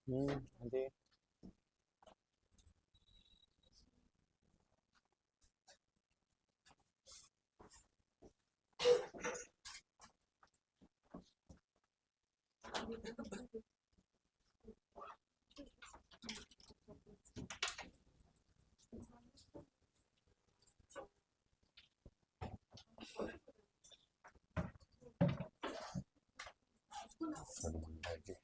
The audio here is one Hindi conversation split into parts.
हाँ जी। सलमान जी।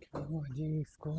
क्या हुआ जी इसको?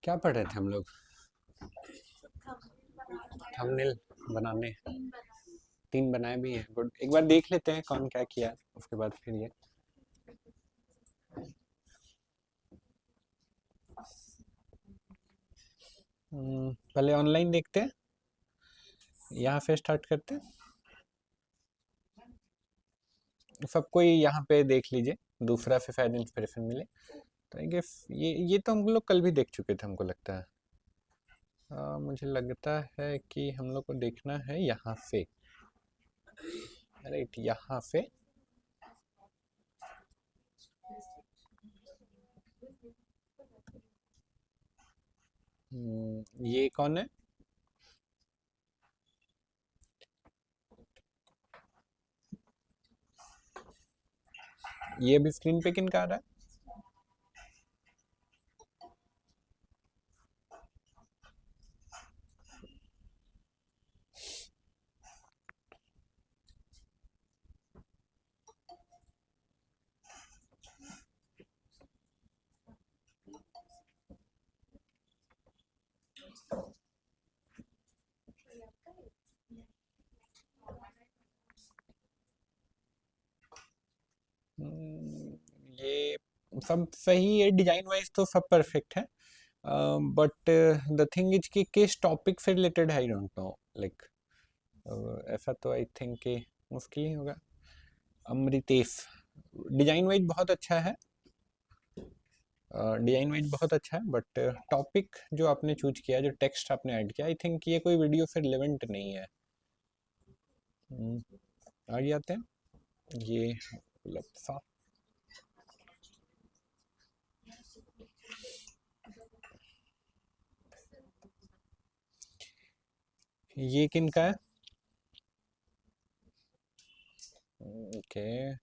क्या पढ़ रहे थे हम लोग? थंबनेल बनाने। 3 बनाए भी हैं। गुड, एक बार देख लेते हैं कौन क्या किया, उसके बाद फिर ये पहले ऑनलाइन देखते हैं, यहाँ से स्टार्ट करते हैं। सब कोई यहाँ पे देख लीजिए, दूसरा से शायद इंस्पिरेशन मिले। तो आई गेस ये तो हम लोग कल भी देख चुके थे, हमको लगता है। मुझे लगता है कि हम लोग को देखना है यहाँ से, राइट, यहाँ से। ये कौन है? ये भी स्क्रीन पे किन का आ रहा है? ये सब सही है, डिजाइन वाइज तो सब परफेक्ट है, बट द थिंग इज कि किस टॉपिक से रिलेटेड है, आई डोंट नो, लाइक ऐसा तो आई थिंक कि मुश्किल ही होगा। अमृतेश, डिजाइन वाइज बहुत अच्छा है, डिजाइन वाइज बहुत अच्छा है, बट टॉपिक जो आपने चूज किया, जो टेक्स्ट आपने ऐड किया, आई थिंक ये कोई वीडियो से रिलेवेंट नहीं है। आगे आते हैं, ये लफ्सा, ये किन का है? ओके,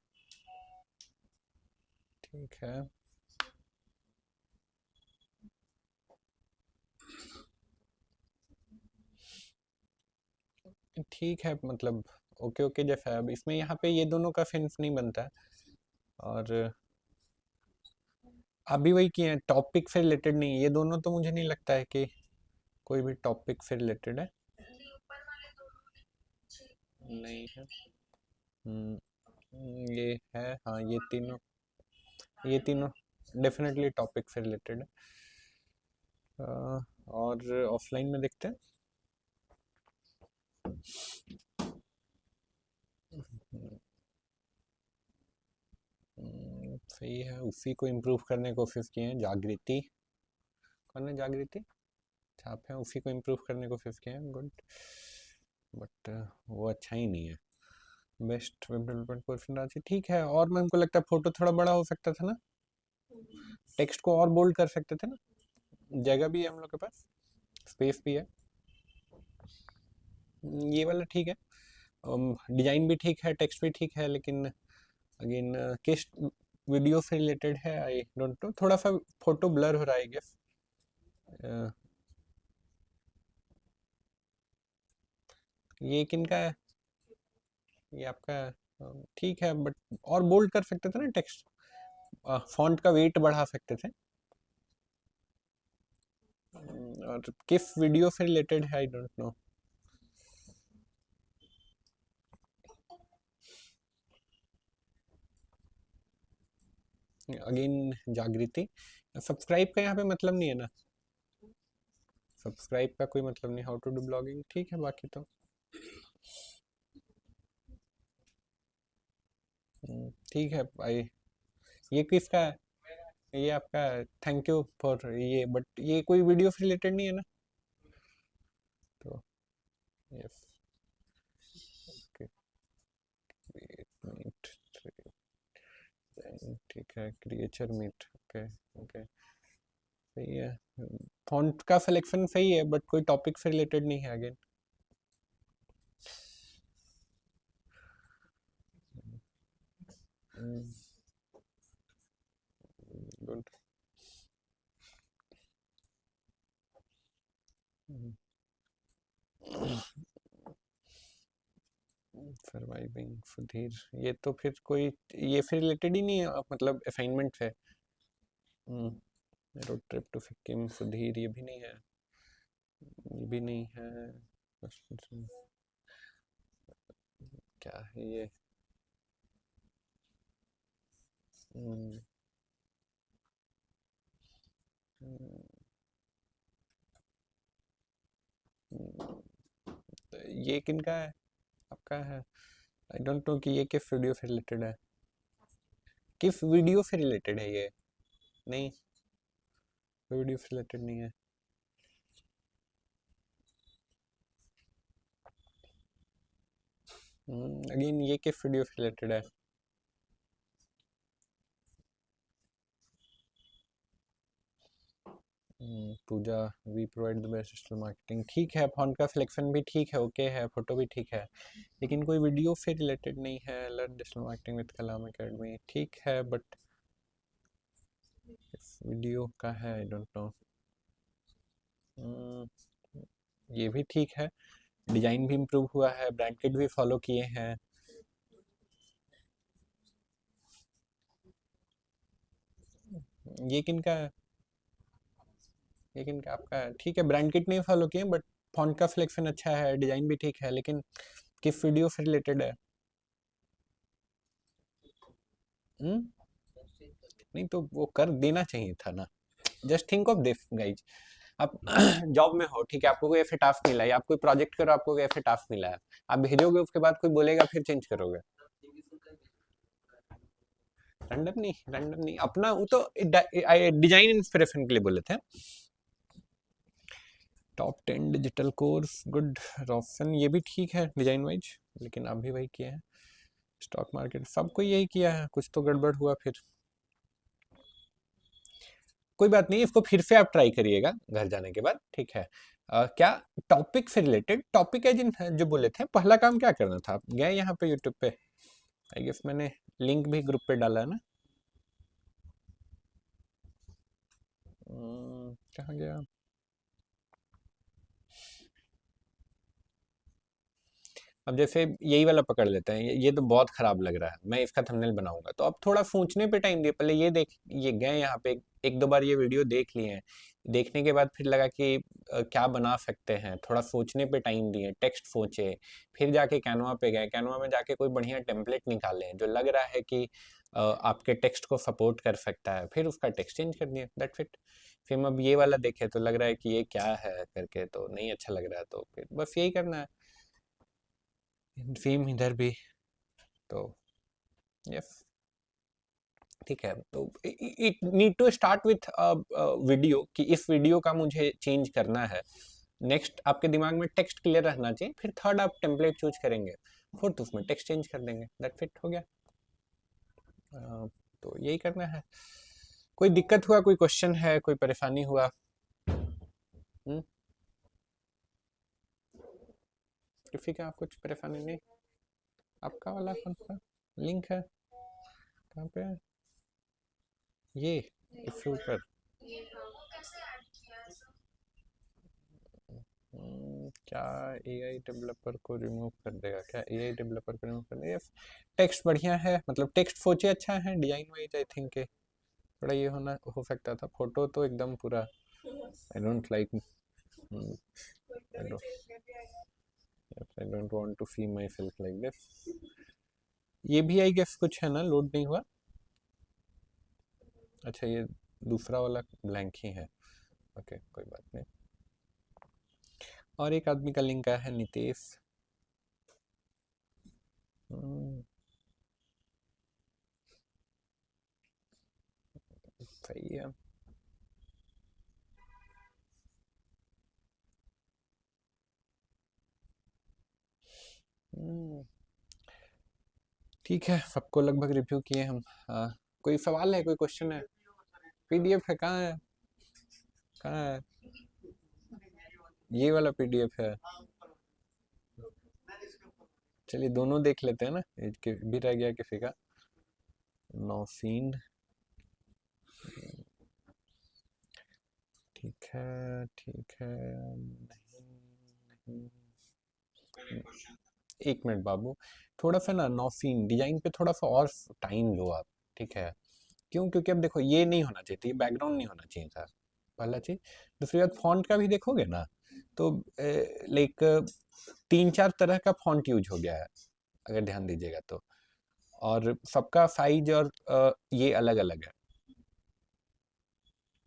ठीक है। ठीक है, मतलब ओके ओके जैसा है। अब इसमें यहाँ पे ये दोनों का सेंस नहीं बनता है, और अभी वही किए हैं, टॉपिक से रिलेटेड नहीं है ये दोनों, तो मुझे नहीं लगता है कि कोई भी टॉपिक से रिलेटेड है। नहीं है। ये है, हाँ, ये तीनों डेफिनेटली टॉपिक से रिलेटेड है। और ऑफलाइन में देखते हैं। सही है, उसी को इम्प्रूव करने की कोशिश किए हैं। जागृति, कौन है जागृति? छाप है, उसी को इम्प्रूव करने की कोशिश किए हैं, गुड, बट वो अच्छा ही नहीं है। Best web development course Ranchi, ठीक है। और मैं, हमको लगता है फोटो थोड़ा बड़ा हो सकता था ना, टेक्स्ट को और बोल्ड कर सकते थे ना, जगह भी है हम लोग के पास, स्पेस भी है। ये वाला ठीक है, डिजाइन भी ठीक है, टेक्स्ट भी ठीक है, लेकिन अगेन किस वीडियो से रिलेटेड है आई डोंट नो, थोड़ा सा फोटो ब्लर हो रहा है, आई गेस। ये किनका है? ये आपका है। ठीक है, बट और बोल्ड कर सकते थे ना टेक्स्ट, फॉन्ट का वेट बढ़ा सकते थे। और किस वीडियो से रिलेटेड है, आई डोंट नो। अगेन जागृति, सब्सक्राइब का यहाँ पे मतलब नहीं है ना, सब्सक्राइब का कोई मतलब नहीं, हाउ टू डू ब्लॉगिंग, ठीक है, बाकी तो ठीक है भाई। ये किसका है? ये आपका, थैंक यू फॉर ये, बट ये कोई वीडियो से रिलेटेड नहीं है ना, तो यस, ओके, मीट, ठीक है, क्रिएचर मीट, ओके ओके, सही है। फॉन्ट का सिलेक्शन सही है, बट कोई टॉपिक से रिलेटेड नहीं है अगेन। गुड, सर्वाइविंग सुधीर, ये तो फिर कोई, ये फिर रिलेटेड ही नहीं है, मतलब असाइनमेंट है। Road trip to Sikkim Sudhir, ये भी नहीं है, ये भी नहीं है। क्या है ये? हम्म, हम्म, तो ये किनका है? आपका है? आई डोंट नो कि ये किस वीडियो से रिलेटेड है। किस वीडियो से रिलेटेड है ये? नहीं, वीडियो से रिलेटेड नहीं है। अगेन ये किस वीडियो से रिलेटेड है? Pooja, we provide the best digital marketing. ठीक है, फॉन्ट का सिलेक्शन भी ठीक है, ओके है, फोटो भी ठीक है, लेकिन कोई वीडियो से रिलेटेड नहीं है। Learn digital marketing with Kalam academy ठीक है, बट इस वीडियो का है आई डोंट नो। ये भी ठीक है, डिजाइन भी इम्प्रूव हुआ है, ब्रांड किट भी फॉलो किए हैं। ये किनका है? ये किनका? आपका है? ठीक है, ब्रांड किट नहीं फॉलो किए, बट फॉन्ट का सिलेक्शन अच्छा है, डिजाइन भी ठीक है, लेकिन किस वीडियो से रिलेटेड है? हम्म नहीं तो वो कर देना चाहिए था ना। Just think of this guys, आप जॉब में हो, ठीक है, आपको कोई ऐसे टास्क मिला है, आप कोई प्रोजेक्ट करो, आपको कोई ऐसे टास्क मिला है, आप भेजोगे, उसके बाद कोई बोलेगा, फिर चेंज करोगे? रैंडम नहीं, अपना वो तो डिजाइन इंस्पिरेशन के लिए बोले थे। Top 10 digital course, good. Roshan ये भी ठीक है डिजाइन वाइज, लेकिन आप भी वही किए हैं। स्टॉक मार्केट सबको यही किया है, कुछ तो गड़बड़ हुआ फिर। कोई बात नहीं, इसको फिर से आप ट्राई करिएगा घर जाने के बाद, ठीक है। क्या टॉपिक से रिलेटेड, टॉपिक है जिन जो बोले थे, पहला काम क्या करना था? आप गए यहाँ पे यूट्यूब पे, आई गेस मैंने लिंक भी ग्रुप पे डाला है ना। कहाँ गया? अब जैसे यही वाला पकड़ लेते हैं, ये तो बहुत खराब लग रहा है, मैं इसका थंबनेल बनाऊंगा, तो अब थोड़ा सोचने पे टाइम दिए, पहले ये देख, ये गए यहाँ पे एक दो बार ये वीडियो देख लिए हैं, देखने के बाद फिर लगा कि क्या बना सकते हैं, थोड़ा सोचने पे टाइम दिए, टेक्स्ट सोचे, फिर जाके कैनवा पे गए, कैनवा में जाके कोई बढ़िया टेम्पलेट निकाले जो लग रहा है कि आपके टेक्स्ट को सपोर्ट कर सकता है, फिर उसका टेक्स्ट चेंज कर दिए, दैट्स इट। फिर अब ये वाला देखे तो लग रहा है कि ये क्या है करके, तो नहीं अच्छा लग रहा है, तो फिर बस यही करना है। सेम इधर भी, तो यस, ठीक है। तो it need to start with video, कि इस वीडियो का मुझे चेंज करना है। नेक्स्ट आपके दिमाग में टेक्स्ट क्लियर रहना चाहिए, फिर थर्ड आप टेम्पलेट चूज करेंगे, फोर्थ उसमें टेक्स्ट चेंज कर देंगे, दैट फिट हो गया। तो यही करना है। कोई दिक्कत हुआ, कोई क्वेश्चन है, कोई परेशानी हुआ? हम्म किसी का आप कुछ परेशानी नहीं? आपका वाला कौन सा लिंक है? कहाँ पे है ये? इसके ऊपर? क्या एआई डेवलपर को रिमूव कर देगा? क्या एआई डेवलपर को रिमूव कर देगा? टेक्स्ट बढ़िया है, मतलब टेक्स्ट सोचे अच्छा है, डिजाइन वाइज आई थिंक थोड़ा ये होना हो सकता था, फोटो तो एकदम पूरा I don't like, I don't want to see myself like this. ये भी आई गेस कुछ है ना, लोड नहीं हुआ? अच्छा, ये दूसरा वाला ब्लैंक ही है, ओके कोई बात नहीं। और एक आदमी का लिंक आया है, नितेश। हम्म, सही है। हम्म, ठीक है, सबको लगभग रिव्यू किए हम। कोई सवाल है, कोई क्वेश्चन है? पीडीएफ है, कहाँ है? कहाँ है? ये वाला पीडीएफ है? चलिए दोनों देख लेते हैं ना, एक भी रह गया किसी का। नौसीन, ठीक है ठीक है। नहीं, नहीं, एक मिनट बाबू, थोड़ा सा ना नौसीन डिजाइन पे थोड़ा सा और टाइम लो आप, ठीक है? क्यों? क्योंकि अब देखो, ये नहीं होना चाहिए, ये बैकग्राउंड नहीं होना चाहिए था, पहला चीज। दूसरी बात, फॉन्ट का भी देखोगे ना, तो लाइक तीन चार तरह का फॉन्ट यूज हो गया है। अगर ध्यान दीजिएगा तो, और सबका साइज और ये अलग अलग है,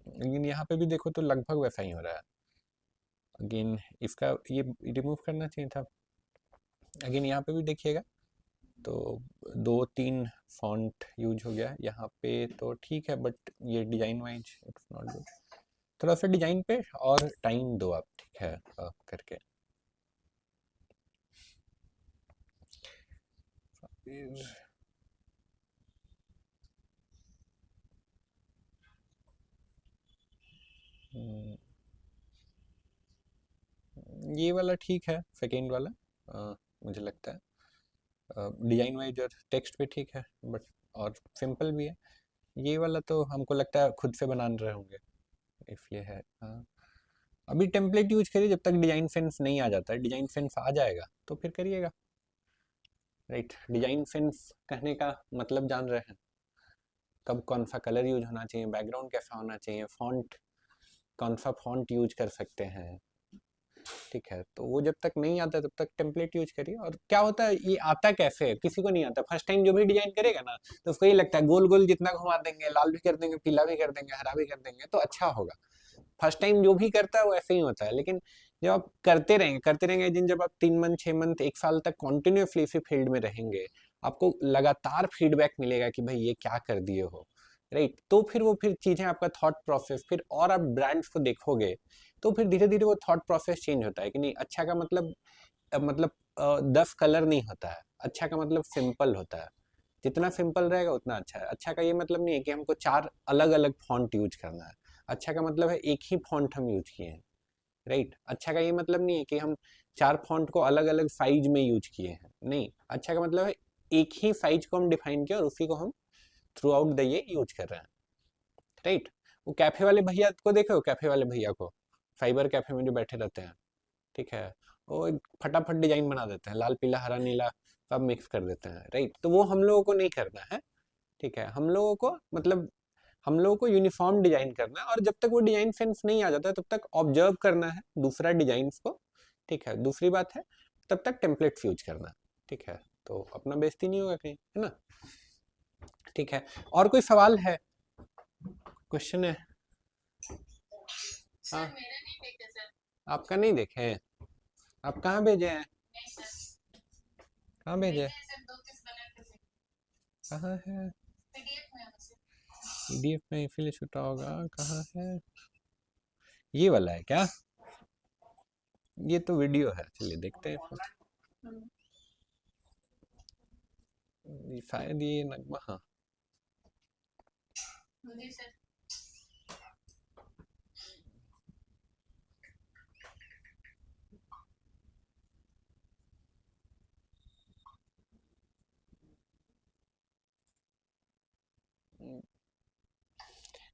लेकिन यहाँ पे भी देखो तो लगभग वैसा ही हो रहा है। अगेन इसका ये रिमूव करना चाहिए था। अगेन यहाँ पे भी देखिएगा तो 2-3 फॉन्ट यूज हो गया यहाँ पे, तो ठीक है, बट ये design wise it's not good. थोड़ा सा डिजाइन पे और टाइम दो आप, ठीक है, करके। फिर ये वाला ठीक है, सेकेंड वाला मुझे लगता है डिजाइन वाइज और टेक्स्ट पे ठीक है, बट और सिंपल भी है। ये वाला तो हमको लगता है खुद से बना रहे होंगे, इसलिए है। हाँ, अभी टेम्पलेट यूज करिए जब तक डिजाइन सेंस नहीं आ जाता है। डिजाइन सेंस आ जाएगा तो फिर करिएगा, राइट। डिजाइन सेंस कहने का मतलब जान रहे हैं, कब कौन सा कलर यूज होना चाहिए, बैकग्राउंड कैसा होना चाहिए, फॉन्ट कौन सा फॉन्ट यूज कर सकते हैं, ठीक है। तो वो जब तक नहीं आता तब तक टेम्पलेट यूज करिए। और क्या होता है, ये आता कैसे है, किसी को नहीं आता। फर्स्ट टाइम जो भी डिजाइन करेगा ना, तो उसको ये लगता है गोल गोल जितना घुमा देंगे, लाल भी कर देंगे, पीला भी कर देंगे, हरा भी कर देंगे तो अच्छा होगा। फर्स्ट टाइम जो भी करता है वो ऐसे ही होता है, लेकिन जब आप करते रहेंगे जिन जब आप 3 मंथ 6 मंथ 1 साल तक कॉन्टिन्यूसली इसी फील्ड में रहेंगे, आपको लगातार फीडबैक मिलेगा कि भाई ये क्या कर दिए हो, राइट। तो फिर वो फिर चीजें आपका थॉट प्रोसेस, फिर और आप ब्रांड्स को देखोगे तो फिर धीरे धीरे वो थॉट प्रोसेस चेंज होता है कि नहीं, अच्छा का मतलब 10 कलर नहीं होता है, अच्छा का मतलब सिंपल होता है। जितना सिंपल रहेगा उतना अच्छा है। अच्छा का ये मतलब नहीं है कि हमको 4 अलग अलग फॉन्ट यूज करना है। अच्छा का मतलब है एक ही फॉन्ट हम यूज किए हैं, राइट। अच्छा का ये मतलब नहीं है कि हम 4 फॉन्ट को अलग अलग साइज में यूज किए हैं, नहीं। अच्छा का मतलब है एक ही साइज को हम डिफाइन किया और उसी को हम थ्रू आउट द ये यूज कर रहे हैं, राइट। वो कैफे वाले भैया को देखे हो, कैफे वाले भैया को, फाइबर कैफे में जो बैठे रहते हैं, ठीक है, वो एक फटाफट डिजाइन बना देते हैं, लाल पीला हरा नीला सब मिक्स कर देते हैं, राइट। तो वो हम लोगों को नहीं करना है, ठीक है। हम लोगों को मतलब हम लोगों को यूनिफॉर्म डिजाइन करना है, और जब तक वो डिजाइन सेंस नहीं आ जाता तब तक ऑब्जर्व करना है दूसरा डिजाइन को, ठीक है। दूसरी बात है तब तक टेम्पलेट्स यूज करना है, ठीक है। तो अपना बेइज्जती नहीं होगा कहीं, है ना, ठीक है। और कोई सवाल है, क्वेश्चन है? हाँ, आपका नहीं देखे, आप कहाँ भेजे हैं, कहाँ भेजे, कहाँ है, पीडीएफ में इसीलिए छुटा होगा, कहाँ है, ये वाला है क्या? ये तो वीडियो है, चलिए देखते हैं फिर। शायद ये नगमा, हाँ।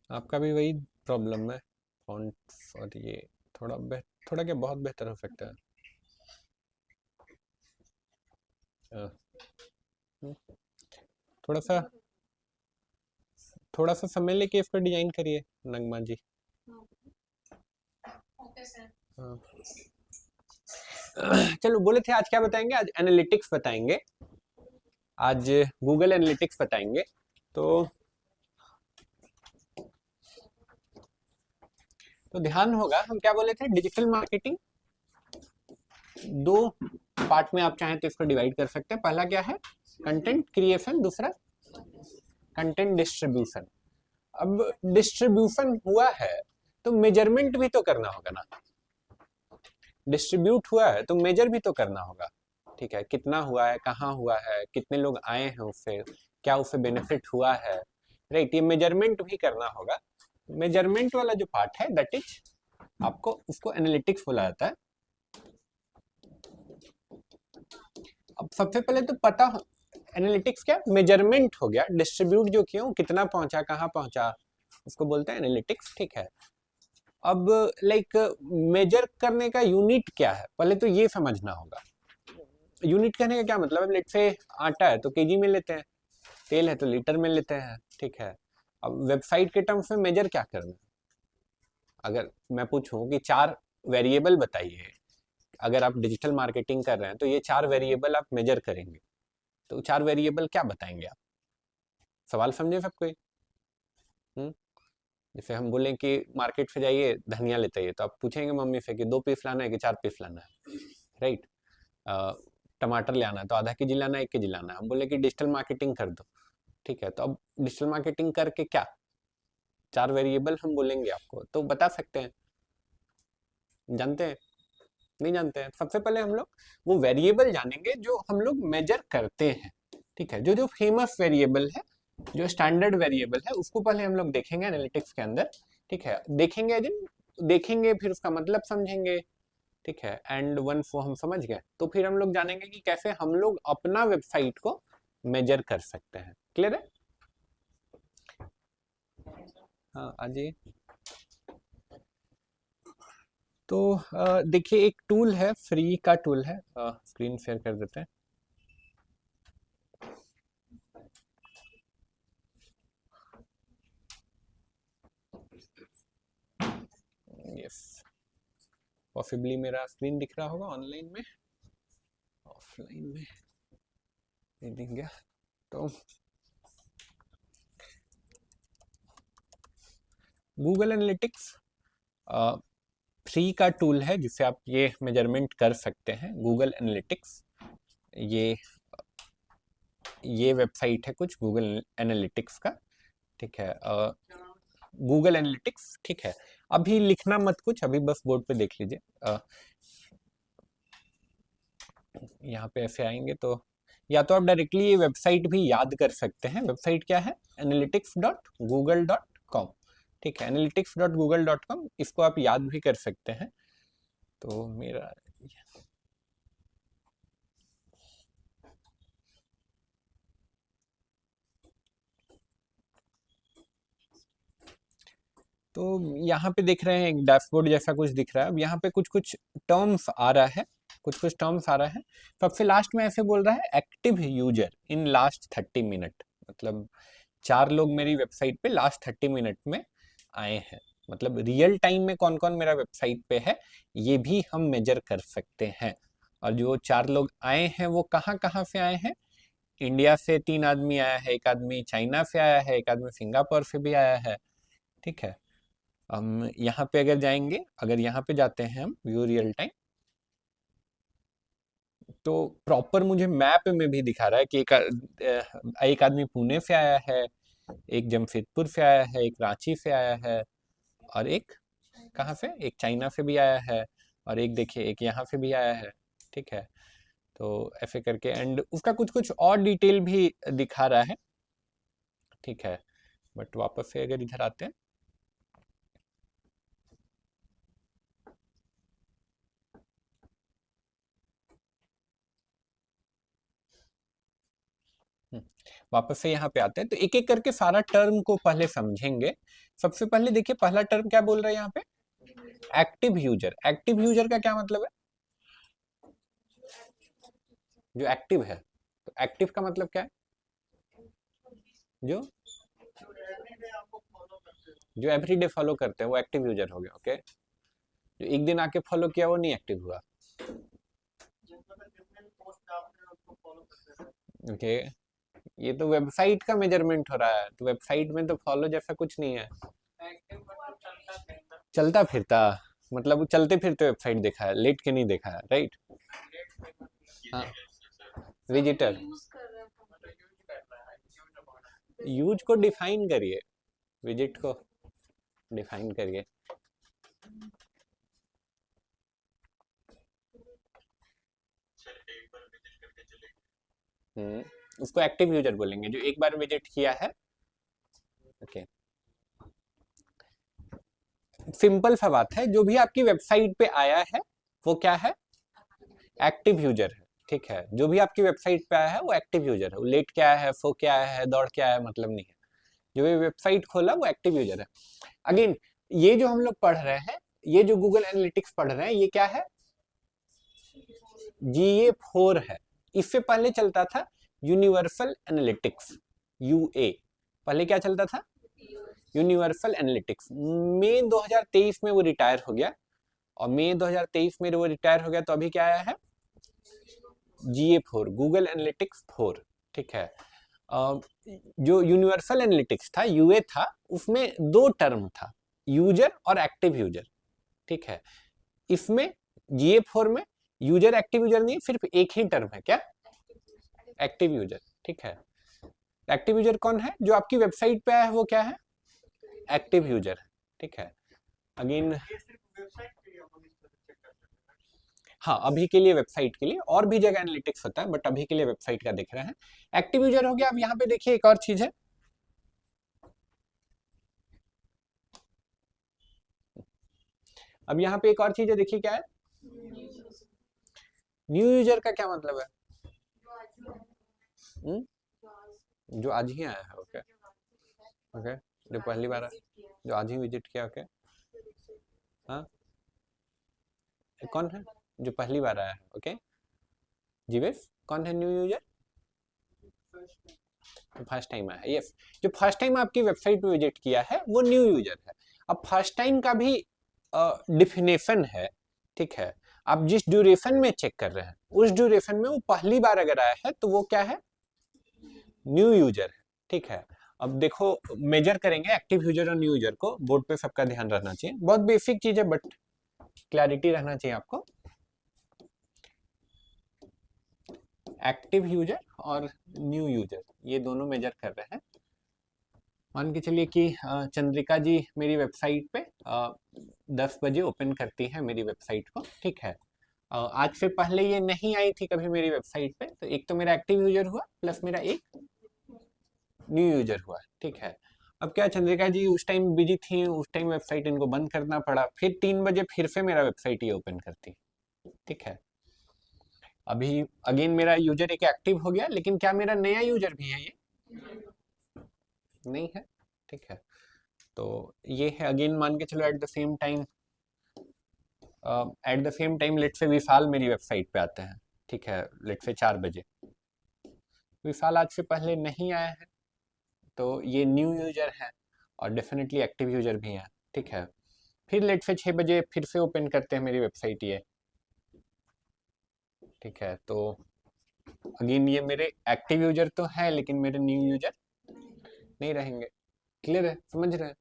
आपका भी वही प्रॉब्लम है, फॉन्ट, और ये थोड़ा क्या बहुत बेहतर हो सकता है। हम्म, थोड़ा सा समय लेके इसको डिजाइन करिए नगमा जी। हाँ। चलो, बोले थे आज क्या बताएंगे, आज एनालिटिक्स बताएंगे, आज गूगल एनालिटिक्स बताएंगे। तो ध्यान होगा, हम क्या बोले थे, डिजिटल मार्केटिंग 2 पार्ट में आप चाहें तो इसको डिवाइड कर सकते हैं। पहला क्या है, कंटेंट क्रिएशन, दूसरा कंटेंट डिस्ट्रीब्यूशन। अब डिस्ट्रीब्यूशन हुआ है तो मेजरमेंट भी तो करना होगा ना, डिस्ट्रीब्यूट हुआ है तो मेजर भी तो करना होगा, ठीक है। कितना हुआ है, कहाँ हुआ है, कितने लोग आए हैं उससे, क्या उससे बेनिफिट हुआ है, राइट। ये मेजरमेंट भी करना होगा। मेजरमेंट वाला जो पार्ट है दैट इज आपको उसको एनालिटिक्स बोला जाता है। अब सबसे पहले तो पता हो एनालिटिक्स क्या, मेजरमेंट हो गया, डिस्ट्रीब्यूट जो किया कितना पहुंचा, कहाँ पहुंचा, उसको बोलते हैं एनालिटिक्स, ठीक है। अब लाइक मेजर करने का यूनिट क्या है, पहले तो ये समझना होगा। यूनिट कहने का क्या मतलब है, लेट से आटा है तो केजी में लेते हैं, तेल है तो लीटर में लेते हैं, ठीक है। अब वेबसाइट के टर्म्स में मेजर क्या करना है, अगर मैं पूछूं कि 4 वेरिएबल बताइए, अगर आप डिजिटल मार्केटिंग कर रहे हैं तो ये 4 वेरिएबल आप मेजर करेंगे, तो 4 वेरिएबल क्या बताएंगे आप? सवाल समझे सब कोई? जैसे हम बोलें कि मार्केट से जाइए धनिया लेते आइए, तो आप पूछेंगे मम्मी से कि 2 पीस लाना है कि 4 पीस लाना है, राइट? टमाटर ले आना है तो आधा केजी लाना है, 1 केजी लाना है। हम बोले कि डिजिटल मार्केटिंग कर दो, ठीक है, तो अब डिजिटल मार्केटिंग करके क्या 4 वेरिएबल हम बोलेंगे आपको, तो बता सकते हैं? जानते हैं? नहीं जानते हैं? सबसे पहले हम लोग वो वेरिएबल जानेंगे जो हम लोग मेजर करते हैं, ठीक है, जो जो फेमस वेरिएबल है, जो स्टैंडर्ड वेरिएबल है, उसको पहले हम लोग देखेंगे एनालिटिक्स के अंदर, ठीक है। देखेंगे देखेंगे फिर उसका मतलब समझेंगे, ठीक है, एंड वंस वो हम समझ गए तो फिर हम लोग जानेंगे कि कैसे हम लोग अपना वेबसाइट को मेजर कर सकते हैं। क्लियर है? हाँ आजी। तो देखिए एक टूल है, फ्री का टूल है, स्क्रीन शेयर कर देते हैं। यस, पॉसिबली मेरा स्क्रीन दिख रहा होगा ऑनलाइन में, ऑफलाइन में नहीं दिख गया तो गूगल एनालिटिक्स फ्री का टूल है जिससे आप ये मेजरमेंट कर सकते हैं। गूगल एनालिटिक्स ये वेबसाइट है कुछ गूगल एनालिटिक्स का, ठीक है, गूगल एनालिटिक्स, ठीक है। अभी लिखना मत कुछ, अभी बस बोर्ड पे देख लीजिए। यहाँ पे ऐसे आएंगे तो या तो आप डायरेक्टली ये वेबसाइट भी याद कर सकते हैं। वेबसाइट क्या है? analytics.google.com, ठीक है, analytics.google.com, इसको आप याद भी कर सकते हैं। तो मेरा तो यहाँ पे देख रहे हैं एक डैशबोर्ड जैसा कुछ दिख रहा है। अब यहाँ पे कुछ कुछ टर्म्स आ रहा है, कुछ कुछ टर्म्स आ रहा है। सबसे लास्ट में ऐसे बोल रहा है active user in last 30 minute, मतलब 4 लोग मेरी वेबसाइट पे लास्ट 30 मिनट में आए हैं। मतलब रियल टाइम में कौन कौन मेरा वेबसाइट पे है ये भी हम मेजर कर सकते हैं। और जो 4 लोग आए हैं वो कहाँ कहाँ से आए हैं? इंडिया से 3 आदमी आया है, एक आदमी चाइना से आया है, एक आदमी सिंगापुर से भी आया है, ठीक है। हम यहाँ पे अगर जाएंगे, अगर यहाँ पे जाते हैं हम व्यू रियल टाइम, तो प्रॉपर मुझे मैप में भी दिखा रहा है कि एक आदमी पुणे से आया है, एक जमशेदपुर से आया है, एक रांची से आया है, और एक कहाँ से, एक चाइना से भी आया है, और एक देखिए एक यहाँ से भी आया है, ठीक है। तो ऐसे करके एंड उसका कुछ कुछ और डिटेल भी दिखा रहा है, ठीक है। बट वापस से अगर इधर आते हैं, वापस से यहाँ पे आते हैं तो एक एक करके सारा टर्म को पहले समझेंगे। सबसे पहले देखिए पहला टर्म क्या बोल रहा है यहाँ पे? Active user. एक्टिव यूजर का क्या मतलब है? जो एक्टिव है। तो एक्टिव का मतलब क्या है? जो जो एवरीडे फॉलो करते हैं वो एक्टिव यूजर हो गया, ओके। जो एक दिन आके फॉलो किया वो नहीं एक्टिव हुआ, ओके। ये तो वेबसाइट का मेजरमेंट हो रहा है, तो वेबसाइट में तो फॉलो जैसा कुछ नहीं है। चलता फिरता मतलब वो चलते फिरते वेबसाइट देखा है, लेट के नहीं देखा है, राइट? हाँ, विजिटर। यूज को डिफाइन करिए, विजिट को डिफाइन करिए। उसको एक्टिव यूजर बोलेंगे जो एक बार विजिट किया है, ओके। सिंपल सा बात है, जो भी आपकी वेबसाइट पे आया है वो क्या है? एक्टिव यूजर है, ठीक है। जो भी आपकी वेबसाइट पे आया है वो एक्टिव यूजर है। वो लेट के आया है, सो के आया है, दौड़ के आया है, मतलब नहीं है। जो भी वेबसाइट खोला वो एक्टिव यूजर है। अगेन ये जो हम लोग पढ़ रहे हैं, ये जो गूगल एनालिटिक्स पढ़ रहे हैं, ये क्या है? GA4 है। इससे पहले चलता था यूनिवर्सल एनालिटिक्स, UA। पहले क्या चलता था? Universal analytics. मई 2023 में वो रिटायर हो गया, और मई 2023 में वो रिटायर हो गया तो अभी क्या आया है? GA4, गूगल एनालिटिक्स 4, ठीक है। जो यूनिवर्सल एनालिटिक्स था, यूए था, उसमें दो टर्म था, यूजर और एक्टिव यूजर, ठीक है। इसमें GA4 में यूजर एक्टिव यूजर नहीं, सिर्फ एक ही टर्म है, क्या? एक्टिव यूजर, ठीक है। एक्टिव यूजर कौन है? जो आपकी वेबसाइट पे आया है वो क्या है? एक्टिव यूजर, ठीक है। अगेन हाँ, अभी के लिए वेबसाइट के लिए, और भी जगह एनालिटिक्स होता है, बट अभी के लिए वेबसाइट का देख रहे हैं। एक्टिव यूजर हो गया। अब यहाँ पे देखिए एक और चीज है, अब यहाँ पे एक और चीज है, देखिए क्या है? न्यू यूजर का क्या मतलब है? जो आज ही आया है, ओके ओके, जो पहली बार जो आज ही विजिट किया, ओके। हाँ, कौन है जो पहली बार आया है? ओके, जीवेश कौन है न्यू यूजर? फर्स्ट टाइम आया है, यस। जो फर्स्ट टाइम आपकी वेबसाइट पे विजिट किया है वो न्यू यूजर है। अब फर्स्ट टाइम का भी डिफिनेशन है, ठीक है। आप जिस ड्यूरेशन में चेक कर रहे हैं उस ड्यूरेशन में वो पहली बार अगर आया है तो वो क्या है? न्यू यूजर है, ठीक है। अब देखो, मेजर करेंगे एक्टिव यूजर और न्यू यूजर को, बोर्ड पे सबका ध्यान रहना चाहिए, बहुत बेसिक चीज है बट क्लैरिटी रहना चाहिए आपको। एक्टिव यूजर और न्यू यूजर ये दोनों मेजर कर रहे हैं। मान के चलिए कि चंद्रिका जी मेरी वेबसाइट पे 10 बजे ओपन करती है मेरी वेबसाइट को, ठीक है। आज से पहले ये नहीं आई थी कभी मेरी वेबसाइट पे, तो एक तो मेरा एक्टिव यूजर हुआ प्लस मेरा एक न्यू यूजर हुआ, ठीक है। अब क्या, चंद्रिका जी उस टाइम बिजी थी, उस टाइम वेबसाइट इनको बंद करना पड़ा, फिर 3 बजे फिर से मेरा वेबसाइट ये ओपन करती, ठीक है। अभी अगेन मेरा यूजर एक एक्टिव हो गया, लेकिन क्या मेरा नया यूजर भी है? ये नहीं है, ठीक है। तो ये है, अगेन मान के चलो at the same time late से विशाल मेरी वेबसाइट पे आते हैं, ठीक है, लेट से 4 बजे। विशाल आज से पहले नहीं आया है तो ये न्यू यूजर है और डेफिनेटली एक्टिव यूजर भी है, ठीक है। फिर लेट से 6 बजे फिर से ओपन करते हैं मेरी वेबसाइट ये, ठीक है। तो अगेन ये मेरे एक्टिव यूजर तो है लेकिन मेरे न्यू यूजर नहीं रहेंगे। क्लियर है, समझ रहे हैं?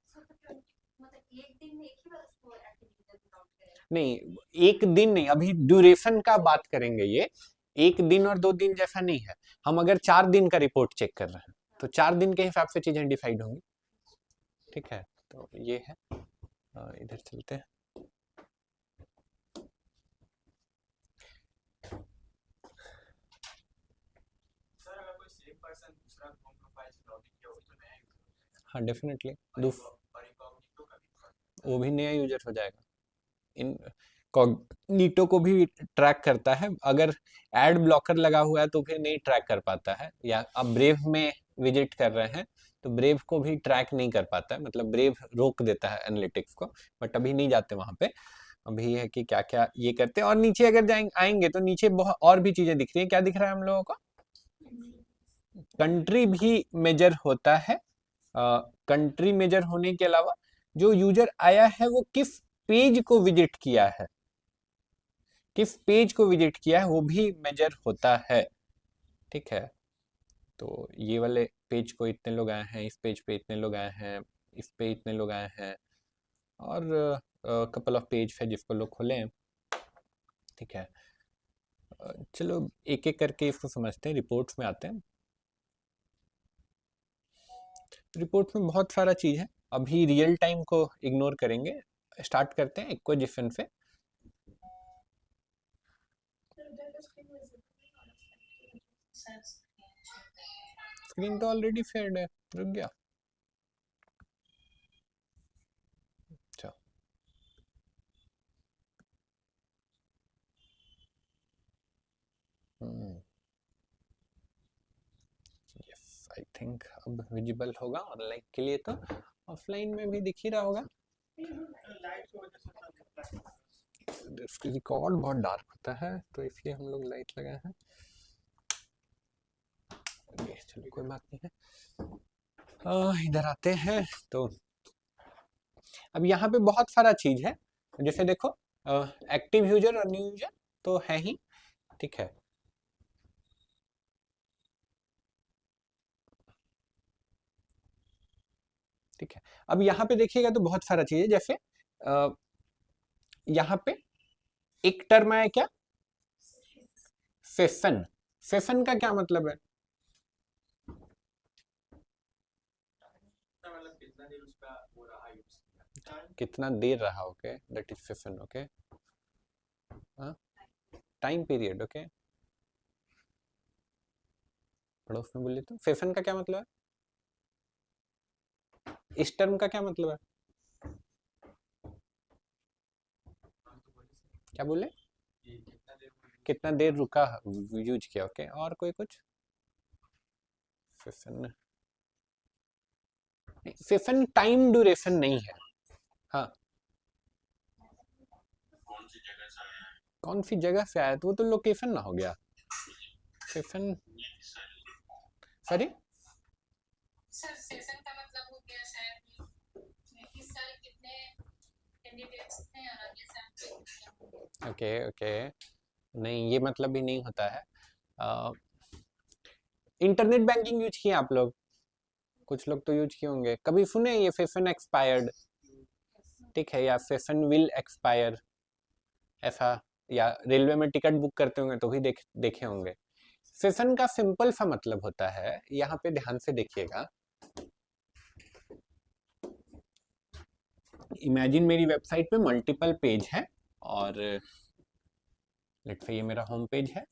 नहीं, एक दिन नहीं, अभी ड्यूरेशन का बात करेंगे। ये एक दिन और 2 दिन जैसा नहीं है। हम अगर 4 दिन का रिपोर्ट चेक कर रहे हैं तो 4 दिन के हिसाब से चीजें डिसाइड होंगी, ठीक है। तो ये है, इधर चलते हैं। हाँ डेफिनेटली, वो भी नया यूजर हो जाएगा। इन कॉग्निटो को भी ट्रैक करता है, अगर एड ब्लॉकर लगा हुआ है तो फिर नहीं ट्रैक कर पाता है, या आप ब्रेव में विजिट कर रहे हैं तो ब्रेव को भी ट्रैक नहीं कर पाता है, मतलब ब्रेव रोक देता है एनालिटिक्स को। बट अभी नहीं जाते वहां पे, अभी है कि क्या क्या ये करते हैं। और नीचे अगर आएंगे तो नीचे बहुत और भी चीजें दिख रही है। क्या दिख रहा है हम लोगों को? कंट्री भी मेजर होता है। कंट्री मेजर होने के अलावा जो यूजर आया है वो किस पेज को विजिट किया है, किस पेज को विजिट किया है वो भी मेजर होता है, ठीक है। तो ये वाले पेज को इतने लोग आए हैं, इस पेज पे इतने लोग आए हैं, इस पे इतने लोग आए हैं, और कपल ऑफ पेज है जिसको लोग खोले हैं, ठीक है। चलो एक एक करके इसको समझते हैं, रिपोर्ट्स में आते हैं। रिपोर्ट में बहुत सारा चीज है, अभी रियल टाइम को इग्नोर करेंगे। स्टार्ट करते हैं एक्विजिशन से। स्क्रीन तो ऑलरेडी फेड है, रुक गया। अच्छा, यस आई थिंक अब विजिबल होगा ऑनलाइन के लिए, तो ऑफलाइन में भी दिख ही रहा होगा। रिकॉर्ड बहुत डार्क होता है तो इसलिए हम लोग लाइट लगाए हैं। चलो कोई बात नहीं है। इधर आते हैं तो अब यहाँ पे बहुत सारा चीज है, जैसे देखो एक्टिव यूजर और न्यू यूजर तो है ही, ठीक है। ठीक है। अब यहाँ पे देखिएगा तो बहुत सारा चीज है, जैसे यहाँ पे एक टर्म आया क्या, सेशन। सेशन का क्या मतलब है? कितना देर रहा, okay, that is session, okay. Time period, okay. पड़ोस में बोलिए तो सेशन का क्या मतलब है, इस टर्म का क्या मतलब है? क्या बोले? कितना देर रुका, यूज किया, ओके। और कोई कुछ? सेशन, सेशन टाइम ड्यूरेशन नहीं है। हाँ, कौन सी जगह से आया, तो वो तो लोकेशन ना हो गया सेशन। सॉरी, सर सेशन का मतलब हो गया शायद इस साल कितने कैंडिडेट्स थे और अगले साल कितने। ओके ओके, नहीं ये मतलब भी नहीं होता है। इंटरनेट बैंकिंग यूज किए आप लोग? कुछ लोग तो यूज किए होंगे, कभी सुने ये सेशन एक्सपायर्ड, ठीक है, या सेशन विल एक्सपायर, ऐसा, या रेलवे में टिकट बुक करते होंगे तो भी देखे होंगे। सेशन का सिंपल सा मतलब होता है, यहाँ पे ध्यान से देखिएगा। इमेजिन मेरी वेबसाइट पे मल्टीपल पेज है, और लेट्स से ये मेरा होम पेज है,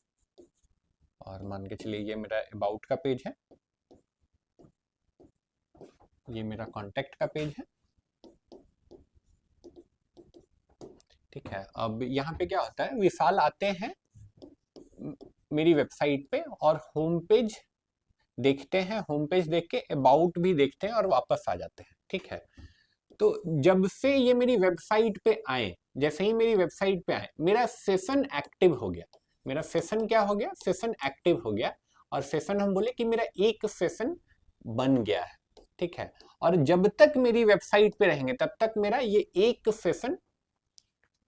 और मान के चलिए ये मेरा अबाउट का पेज है, ये मेरा कांटेक्ट का पेज है, ठीक है। अब यहाँ पे क्या होता है, विशाल आते हैं मेरी वेबसाइट पे और होम पेज देखते हैं, होम पेज देख के अबाउट भी देखते हैं और वापस आ जाते हैं, ठीक है। तो जब से ये मेरी वेबसाइट पे आए, जैसे ही मेरी वेबसाइट पे आए, मेरा सेशन एक्टिव हो गया। मेरा सेशन क्या हो गया, सेशन एक्टिव हो गया। और सेशन हम बोले कि मेरा एक सेशन बन गया है, ठीक है। और जब तक मेरी वेबसाइट पे रहेंगे तब तक मेरा ये एक सेशन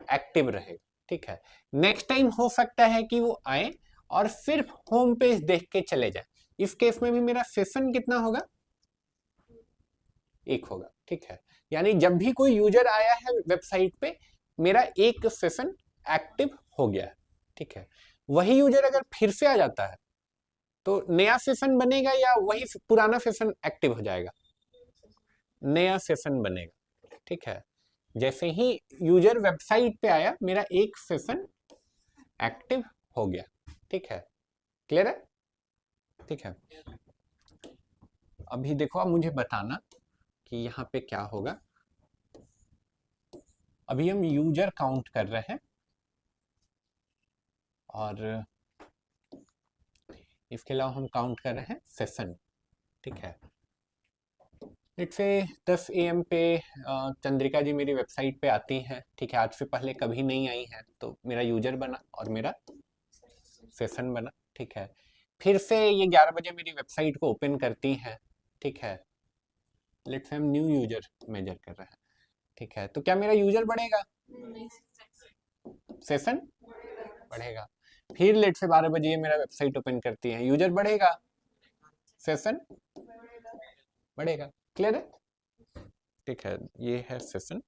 एक्टिव रहेगा, ठीक है। नेक्स्ट टाइम हो सकता है कि वो आए और सिर्फ होम पेज देख के चले जाए, इस केस में भी मेरा सेशन कितना होगा, एक होगा, ठीक है। यानी जब भी कोई यूजर आया है वेबसाइट पे, मेरा एक सेशन एक्टिव हो गया है, ठीक है। वही यूजर अगर फिर से आ जाता है तो नया सेशन बनेगा या वही पुराना सेशन एक्टिव हो जाएगा? नया सेशन बनेगा, ठीक है। जैसे ही यूजर वेबसाइट पे आया, मेरा एक सेशन एक्टिव हो गया, ठीक है। क्लियर है? ठीक है। अभी देखो, अब मुझे बताना कि यहाँ पे क्या होगा। अभी हम यूजर काउंट कर रहे हैं, और इसके अलावा हम काउंट कर रहे हैं सेशन, ठीक है। लेट्स से 10 AM पे चंद्रिका जी मेरी वेबसाइट पे आती हैं, ठीक है। आज से पहले कभी नहीं आई हैं, तो मेरा यूजर बना और मेरा सेशन बना, ठीक है। फिर से ये 11 बजे मेरी वेबसाइट को ओपन करती हैं, ठीक है। लेट्स से हम न्यू यूजर मेजर कर रहे हैं, ठीक है। तो क्या मेरा यूजर बढ़ेगा, सेशन बढ़ेगा? फिर लेट से 12 बजे ये मेरा वेबसाइट ओपन करती है, यूजर बढ़ेगा, सेशन बढ़ेगा। क्लियर है? ठीक है, ये है सेशन।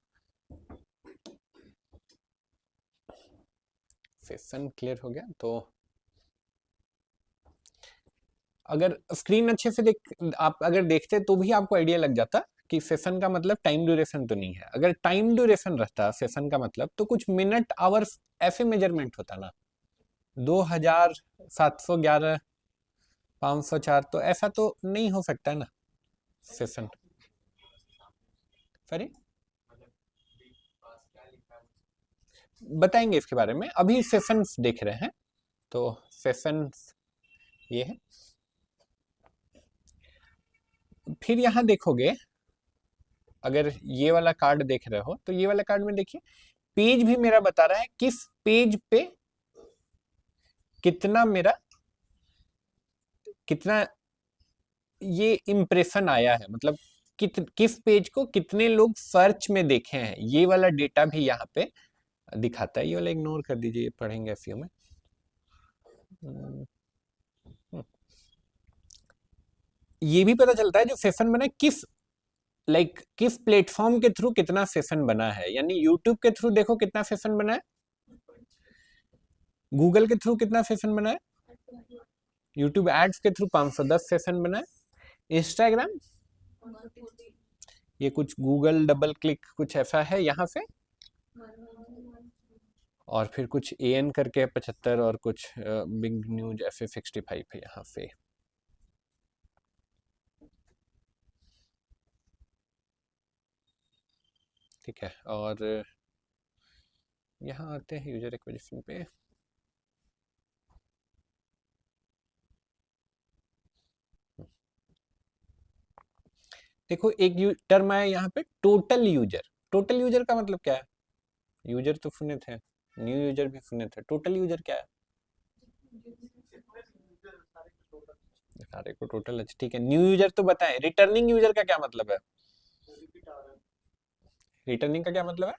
सेशन क्लियर हो गया तो अगर स्क्रीन अच्छे से देख, आप अगर देखते तो भी आपको आइडिया लग जाता कि सेशन का मतलब टाइम ड्यूरेशन तो नहीं है। अगर टाइम ड्यूरेशन रहता सेशन का मतलब, तो कुछ मिनट आवर्स ऐसे मेजरमेंट होता ना, 2711 504, तो ऐसा तो नहीं हो सकता ना सेशन। सॉरी, बताएंगे इसके बारे में, अभी सेशंस देख रहे हैं। तो सेशंस ये है। फिर यहां देखोगे, अगर ये वाला कार्ड देख रहे हो तो ये वाला कार्ड में देखिए, पेज भी मेरा बता रहा है किस पेज पे कितना मेरा, कितना ये इंप्रेशन आया है, मतलब किस पेज को कितने लोग सर्च में देखे हैं, ये वाला डेटा भी यहाँ पे दिखाता है। ये वाला इग्नोर कर दीजिए, पढ़ेंगे एसईओ में। ये भी पता चलता है जो सेशन बना किस लाइक किस प्लेटफॉर्म के थ्रू कितना सेशन बना है, यानी यूट्यूब के थ्रू देखो कितना सेशन बना है, गूगल के थ्रू कितना सेशन बना है, यूट्यूब एड्स के थ्रू 510 सेशन बना है, इंस्टाग्राम ये कुछ गूगल डबल क्लिक कुछ ऐसा है यहाँ से, और फिर कुछ एन करके 75 और कुछ बिग न्यूज ऐसे 65 है यहाँ से। ठीक है, और यहाँ आते हैं यूजर एक्विजिशन पे। देखो एक टर्म आया यहाँ पे टोटल यूजर। टोटल यूजर का मतलब क्या है? यूजर तो सुने थे, न्यू यूजर भी सुने थे, टोटल यूजर क्या है? सारे को टोटल। अच्छा ठीक है, न्यू यूजर तो बताएं। रिटर्निंग यूजर का क्या मतलब है? रिटर्निंग का क्या मतलब है?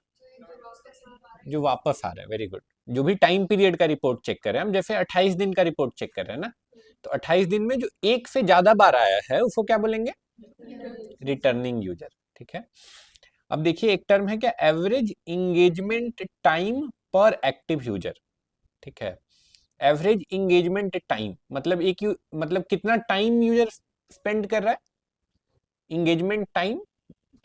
जो वापस आ रहा है। Very good. जो भी टाइम पीरियड का रिपोर्ट चेक कर रहे हैं हम, जैसे 28 दिन का रिपोर्ट चेक कर रहे हैं ना, तो 28 दिन में जो एक से ज्यादा बार आया है उसको क्या बोलेंगे? Returning user. ठीक है, अब देखिए एक टर्म है क्या, एवरेज इंगेजमेंट टाइम पर एक्टिव यूजर। ठीक है, एवरेज इंगेजमेंट टाइम मतलब मतलब कितना टाइम यूजर स्पेंड कर रहा है। इंगेजमेंट टाइम,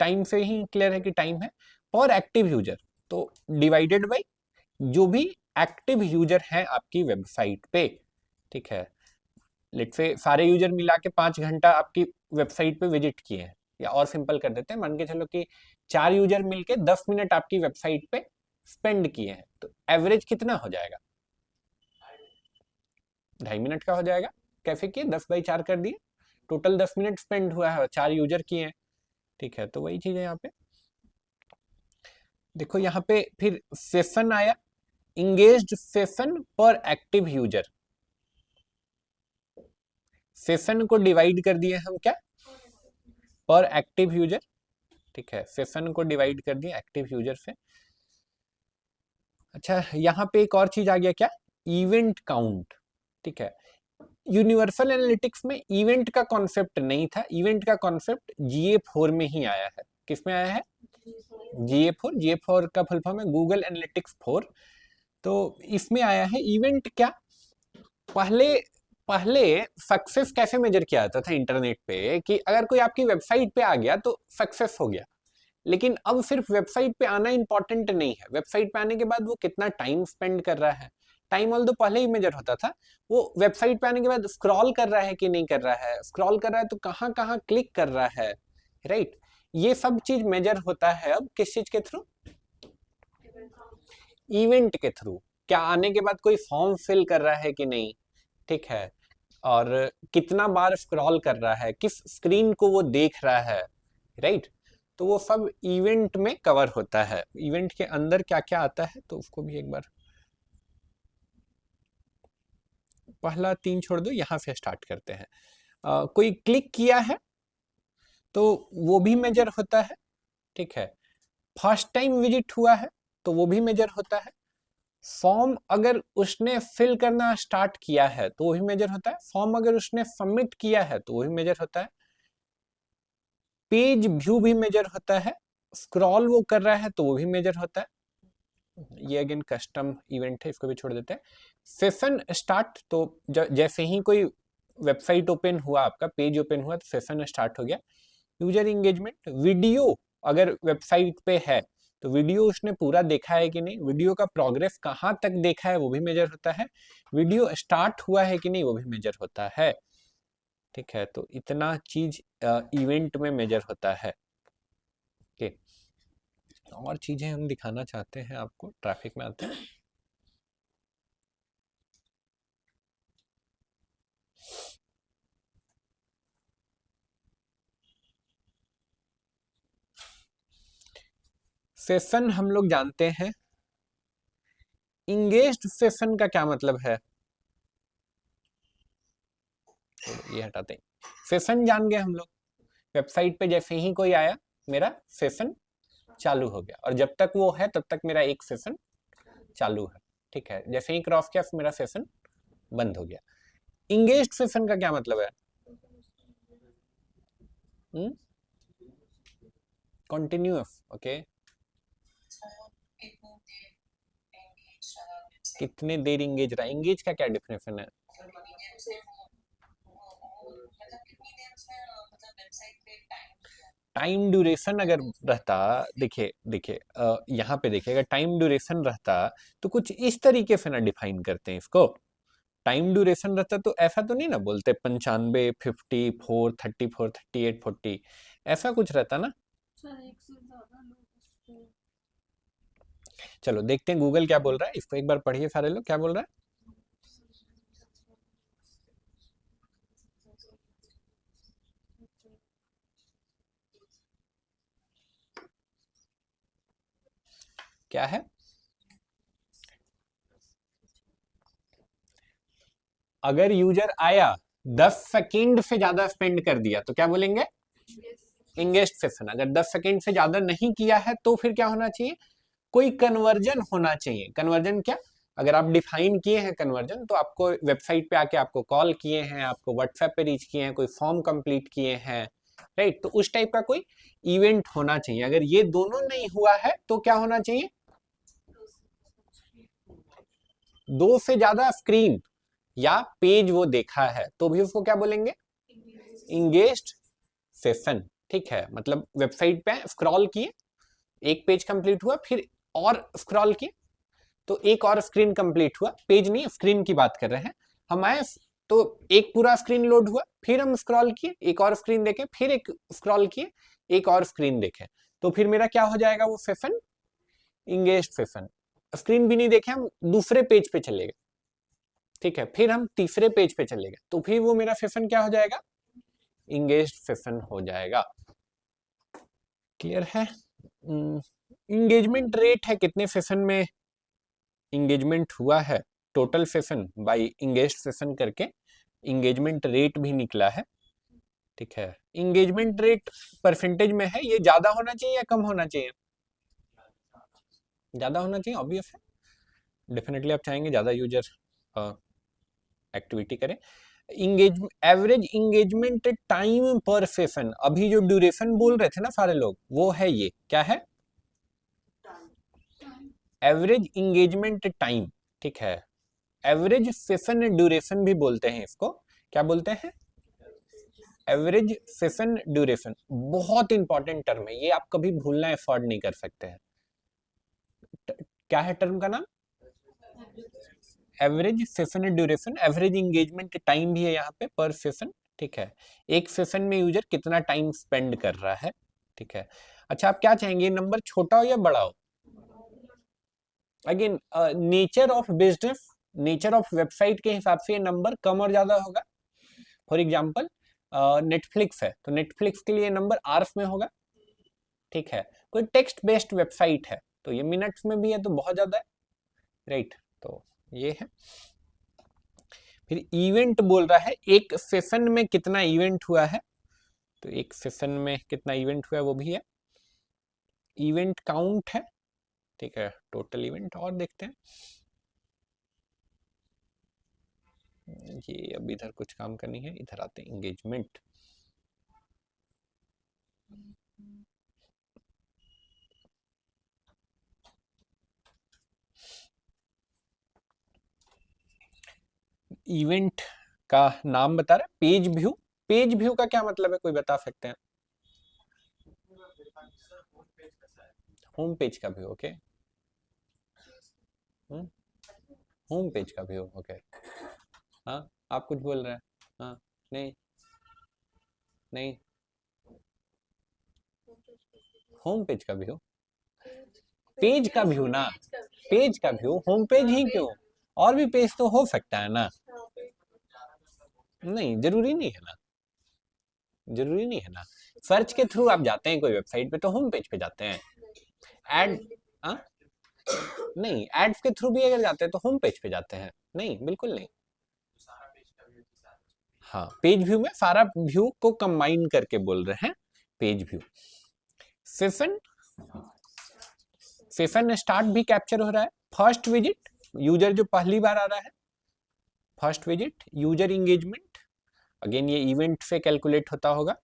टाइम से ही क्लियर है कि टाइम है, पर एक्टिव यूजर तो डिवाइडेड बाय जो भी एक्टिव यूजर है आपकी वेबसाइट पे। ठीक है, लेट्स से सारे यूजर मिला के 5 घंटा आपकी वेबसाइट पे विजिट किए हैं, या और सिंपल कर देते हैं, मान के चलो कि 4 यूजर मिलके 10 मिनट आपकी वेबसाइट पे स्पेंड किए हैं, तो एवरेज कितना हो जाएगा? 2.5 मिनट का हो जाएगा। कैसे किए? 10/4 कर दिए, टोटल 10 मिनट स्पेंड हुआ है और 4 यूजर किए हैं। ठीक है, तो वही चीज है यहाँ पे। देखो यहाँ पे फिर सेशन आया, इंगेज्ड सेशन पर एक्टिव यूजर। सेशन को डिवाइड कर दिए हम क्या, पर एक्टिव यूजर। ठीक है, सेशन को डिवाइड कर दिए एक्टिव यूजर से। अच्छा यहाँ पे एक और चीज आ गया क्या, इवेंट काउंट। ठीक है, यूनिवर्सल एनालिटिक्स में इवेंट का कॉन्सेप्ट नहीं था, इवेंट का कॉन्सेप्ट GA4 में ही आया है। किसमें आया है? GA4। GA4 का फुल फॉर्म है गूगल एनालिटिक्स 4। तो इसमें आया है इवेंट क्या, पहले पहले सक्सेस कैसे मेजर किया जाता था इंटरनेट पे, कि अगर कोई आपकी वेबसाइट पे आ गया तो सक्सेस हो गया। लेकिन अब सिर्फ वेबसाइट पे आना इंपॉर्टेंट नहीं है, वेबसाइट पे आने के बाद वो कितना टाइम स्पेंड कर रहा है। टाइम ऑल तो पहले ही मेजर होता था, वो वेबसाइट पे आने के बाद स्क्रॉल कर रहा है कि नहीं कर रहा है, स्क्रॉल कर रहा है तो कहाँ कहाँ क्लिक कर रहा है, राइट। ये सब चीज मेजर होता है अब किस चीज के थ्रू? इवेंट के थ्रू। क्या आने के बाद कोई फॉर्म फिल कर रहा है कि नहीं, ठीक है, और कितना बार स्क्रॉल कर रहा है, किस स्क्रीन को वो देख रहा है, राइट। तो वो सब इवेंट में कवर होता है। इवेंट के अंदर क्या क्या आता है तो उसको भी एक बार, पहला 3 छोड़ दो, यहां से स्टार्ट करते हैं। कोई क्लिक किया है तो वो भी मेजर होता है। ठीक है, फर्स्ट टाइम विजिट हुआ है तो वो भी मेजर होता है। फॉर्म अगर उसने फिल करना स्टार्ट किया है तो वो भी मेजर होता है। फॉर्म अगर उसने सबमिट किया है तो वो भी मेजर होता है। पेज व्यू भी मेजर होता है। स्क्रॉल वो कर रहा है तो वो भी मेजर होता है। ये अगेन कस्टम इवेंट है, इसको भी छोड़ देते हैं। सेशन स्टार्ट, तो जैसे ही कोई वेबसाइट ओपन हुआ, आपका पेज ओपन हुआ तो सेशन स्टार्ट हो गया। यूजर इंगेजमेंट, वीडियो अगर वेबसाइट पे है तो वीडियो उसने पूरा देखा है कि नहीं, वीडियो का प्रोग्रेस कहाँ तक देखा है वो भी मेजर होता है। वीडियो स्टार्ट हुआ है कि नहीं वो भी मेजर होता है। ठीक है, तो इतना चीज इवेंट में मेजर होता है। ओके, और चीजें हम दिखाना चाहते हैं आपको, ट्रैफिक में आते हैं। सेशन हम लोग जानते हैं, इंगेज्ड सेशन का क्या मतलब है, ये हटाते हैं। सेशन जान गए हम लोग, वेबसाइट पे जैसे ही कोई आया मेरा सेशन चालू हो गया, और जब तक वो है तब तक मेरा एक सेशन चालू है। ठीक है, जैसे ही क्रॉस किया मेरा सेशन बंद हो गया। इंगेज्ड सेशन का क्या मतलब है? Continuous, okay. कितनी देर engage रहा website कितने देर इंगेज रहा, इंगेज का क्या डेफिनेशन है? पर, कितनी देर उसने मतलब कितनी देर उसने मतलब वेबसाइट पे टाइम दिया। टाइम ड्यूरेशन अगर रहता, देखिए देखिए यहाँ पे देखिए, अगर टाइम ड्यूरेशन रहता तो कुछ इस तरीके से ना डिफाइन करते हैं इसको। टाइम ड्यूरेशन रहता तो ऐसा तो नहीं ना बोलते 95, 54, 34, 38, 40, ऐसा कुछ रहता ना। सर एक से ज्यादा लोग उस पे चलो देखते हैं गूगल क्या बोल रहा है, इसको एक बार पढ़िए सारे लोग, क्या बोल रहा है। क्या है? अगर यूजर आया 10 सेकंड से ज्यादा स्पेंड कर दिया तो क्या बोलेंगे? Engaged session. अगर 10 सेकंड से ज्यादा नहीं किया है तो फिर क्या होना चाहिए? कोई कन्वर्जन होना चाहिए। कन्वर्जन क्या? अगर आप डिफाइन किए हैं कन्वर्जन, तो आपको वेबसाइट पे आके आपको कॉल किए हैं, आपको व्हाट्सएप पे रीच किए हैं, कोई फॉर्म कंप्लीट किए हैं, राइट, तो उस टाइप का कोई इवेंट होना चाहिए। अगर ये दोनों नहीं हुआ है तो क्या होना चाहिए? 2 से ज्यादा स्क्रीन या पेज वो देखा है तो भी उसको क्या बोलेंगे? Engaged session. ठीक है, मतलब वेबसाइट पे स्क्रॉल किए, एक पेज कंप्लीट हुआ, फिर और स्क्रॉल किए तो एक और स्क्रीन कंप्लीट हुआ, पेज नहीं स्क्रीन की बात कर रहे हैं हम। आए तो एक पूरा स्क्रीन लोड हुआ, फिर हम स्क्रॉल किए, एक और स्क्रीन देखे, फिर एक स्क्रॉल किए, एक और स्क्रीन देखे, तो फिर मेरा क्या हो जाएगा वो सेशन? Engaged session. स्क्रीन भी नहीं देखे, हम दूसरे पेज पे चले गए, ठीक है, फिर हम तीसरे पेज पे चले गए, तो फिर वो मेरा सेशन क्या हो जाएगा? इंगेज्ड सेशन हो जाएगा। क्लियर है? इंगेजमेंट रेट है, कितने सेशन में इंगेजमेंट हुआ है, total session by engaged session करके इंगेजमेंट रेट भी निकला है। ठीक है, इंगेजमेंट रेट परसेंटेज में है, ये ज्यादा होना चाहिए या कम होना चाहिए? ज्यादा होना चाहिए, ऑब्वियस है, डेफिनेटली आप चाहेंगे ज्यादा यूजर एक्टिविटी करें। एवरेज इंगेजमेंट टाइम पर सेशन, अभी जो ड्यूरेशन बोल रहे थे ना सारे लोग, वो है ये, क्या है? Average engagement time. ठीक है, एवरेज सेशन ड्यूरेशन भी बोलते हैं इसको, क्या बोलते हैं? Average session duration. बहुत इंपॉर्टेंट टर्म है ये, आप कभी भूलना अफोर्ड नहीं कर सकते हैं। क्या है टर्म का नाम? Average session duration. Average engagement time भी है यहाँ पे पर सेशन। ठीक है, एक सेशन में यूजर कितना टाइम स्पेंड कर रहा है। ठीक है, अच्छा आप क्या चाहेंगे, नंबर छोटा हो या बड़ा हो? Again nature of business, nature of website के हिसाब से ये नंबर कम और ज्यादा होगा। फॉर एग्जाम्पल नेटफ्लिक्स है तो नेटफ्लिक्स के लिए नंबर आवर्स में होगा। ठीक है, कोई टेक्स्ट बेस्ड वेबसाइट है तो ये मिनट्स में भी है तो बहुत ज्यादा है, राइट, तो ये है। फिर इवेंट बोल रहा है एक सेशन में कितना इवेंट हुआ है, तो एक सेशन में कितना इवेंट हुआ है वो भी है। इवेंट काउंट है, ठीक है, टोटल इवेंट। और देखते हैं, ये अब इधर कुछ काम करनी है, इधर आते हैं एंगेजमेंट। इवेंट का नाम बता रहा है पेज व्यू। पेज व्यू का क्या मतलब है, कोई बता सकते हैं? होम पेज का व्यू, ओके, होम पेज का व्यू, ओके। हाँ, आप कुछ बोल रहे हैं? हाँ, नहीं नहीं, होम पेज का व्यू, पेज का व्यू ना, पेज का व्यू, होम पेज ही क्यों, और भी पेज तो हो सकता है ना। नहीं, जरूरी नहीं है ना, जरूरी नहीं है ना। सर्च के थ्रू आप जाते हैं कोई वेबसाइट पे तो होम पेज पे जाते हैं। एड, हाँ, नहीं, एड्स के थ्रू भी अगर जाते हैं तो होम पेज पे जाते हैं, नहीं बिल्कुल नहीं। हाँ, पेज व्यू में सारा व्यू को कंबाइन करके बोल रहे हैं page view. Session, session start भी कैप्चर हो रहा है। फर्स्ट विजिट, यूजर जो पहली बार आ रहा है, first visit. User engagement, again ये इवेंट से कैलकुलेट होता होगा।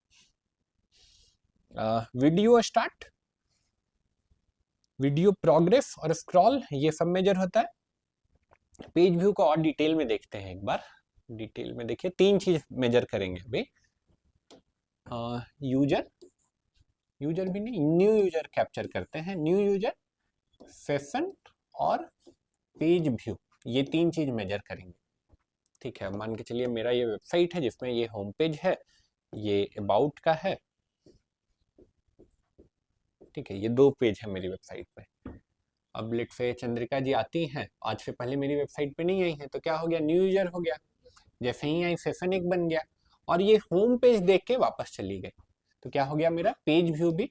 वीडियो स्टार्ट, वीडियो प्रोग्रेस और स्क्रॉल ये सब मेजर होता है। पेज व्यू को और डिटेल में देखते हैं एक बार। डिटेल में देखिए, 3 चीज मेजर करेंगे अभी। यूजर भी नहीं, न्यू यूजर कैप्चर करते हैं। न्यू यूजर, सेशन और पेज व्यू, ये 3 चीज मेजर करेंगे। ठीक है, मान के चलिए मेरा ये वेबसाइट है जिसमें ये होम पेज है, ये अबाउट का है। ठीक है, ये 2 पेज है मेरी वेबसाइट पे। अब लेट से चंद्रिका जी आती हैं, आज से पहले मेरी वेबसाइट पे नहीं आई है, तो क्या हो गया, न्यू यूजर हो गया। जैसे ही आई सेशन 1 बन गया, और ये होम पेज देख के वापस चली गई, तो क्या हो गया, मेरा पेज व्यू भी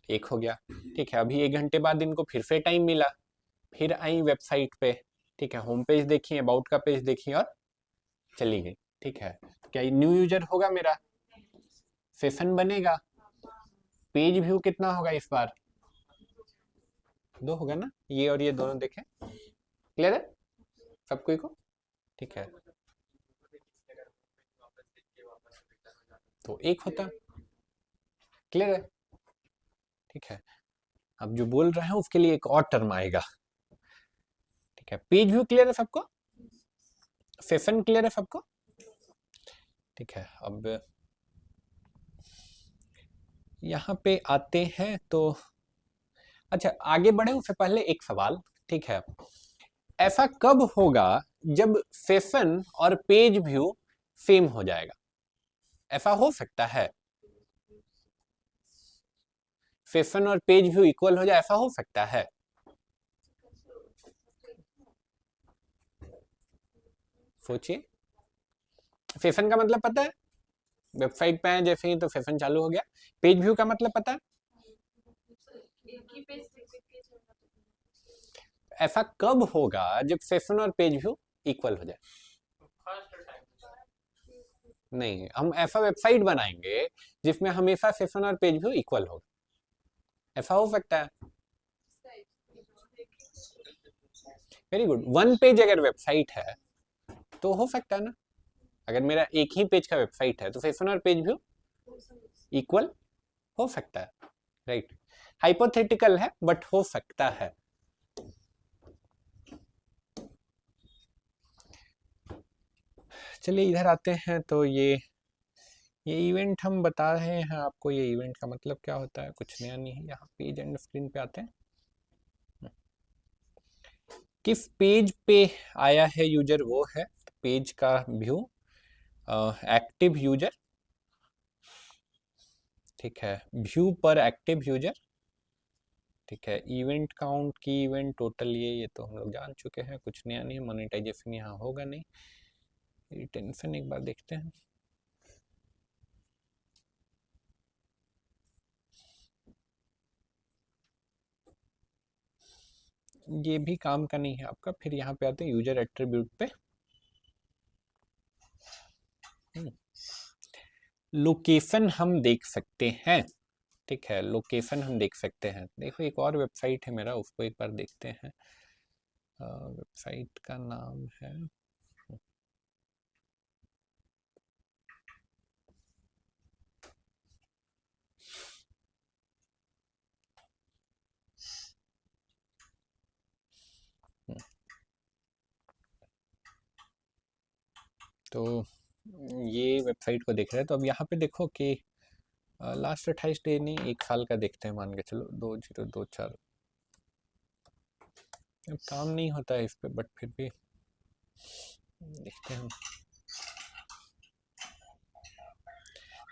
1 हो गया। ठीक है, अभी 1 घंटे बाद इनको फिर से टाइम मिला, फिर आई वेबसाइट पे। ठीक है, होम पेज देखी, अबाउट का पेज देखी और चली गई। ठीक है, तो क्या न्यू यूजर होगा मेरा, सेशन बनेगा, पेज व्यू कितना होगा इस बार, 2 होगा ना, ये और ये दोनों देखें। क्लियर है सब कोई को? ठीक है, तो 1 होता। क्लियर है? ठीक है, अब जो बोल रहे हैं उसके लिए एक और टर्म आएगा। ठीक है, पेज व्यू क्लियर है सबको, सेशन क्लियर है सबको? ठीक है, अब यहाँ पे आते हैं तो अच्छा, आगे बढ़े उससे पहले एक सवाल। ठीक है, ऐसा कब होगा जब सेशन और पेज व्यू सेम हो जाएगा? ऐसा हो सकता है, सेशन और पेज व्यू इक्वल हो जाए, ऐसा हो सकता है? सोचिए, सेशन का मतलब पता है, वेबसाइट पे आए जैसे ही तो सेशन चालू हो गया। पेज व्यू का मतलब पता है, ऐसा कब होगा जब सेशन और पेज व्यू इक्वल हो जाए? नहीं, हम ऐसा वेबसाइट बनाएंगे जिसमें हमेशा सेशन और पेज व्यू इक्वल होगा, ऐसा हो सकता है? Very good. 1 पेज अगर वेबसाइट है तो हो सकता है ना, अगर मेरा एक ही पेज का वेबसाइट है तो सेशन और पेज व्यू इक्वल हो सकता है, राइट? हाइपोथेटिकल है बट हो सकता है। चलिए इधर आते हैं, तो ये इवेंट हम बता रहे हैं आपको, ये इवेंट का मतलब क्या होता है, कुछ नया नहीं है। यहाँ पेज एंड स्क्रीन पे आते हैं, किस पेज पे आया है यूजर वो है पेज का व्यू, एक्टिव यूजर। ठीक है, व्यू पर एक्टिव यूजर। ठीक है, इवेंट काउंट की इवेंट टोटल, ये तो हम लोग जान चुके हैं, कुछ नया नहीं। मोनेटाइजेशन यहाँ होगा नहीं। रिटेंशन एक बार देखते हैं, ये भी काम का नहीं है आपका। फिर यहाँ पे आते हैं यूजर एट्रीब्यूट पे। लोकेशन हम देख सकते हैं। ठीक है, लोकेशन हम देख सकते हैं। देखो एक और वेबसाइट है मेरा, उसको एक बार देखते हैं। वेबसाइट का नाम है, तो ये वेबसाइट को देख रहे हैं। तो अब यहाँ पे देखो कि लास्ट 28 डे नहीं, 1 साल का देखते हैं, मान के चलो 2024। अब काम नहीं होता है इस पे, बट फिर भी देखते हैं।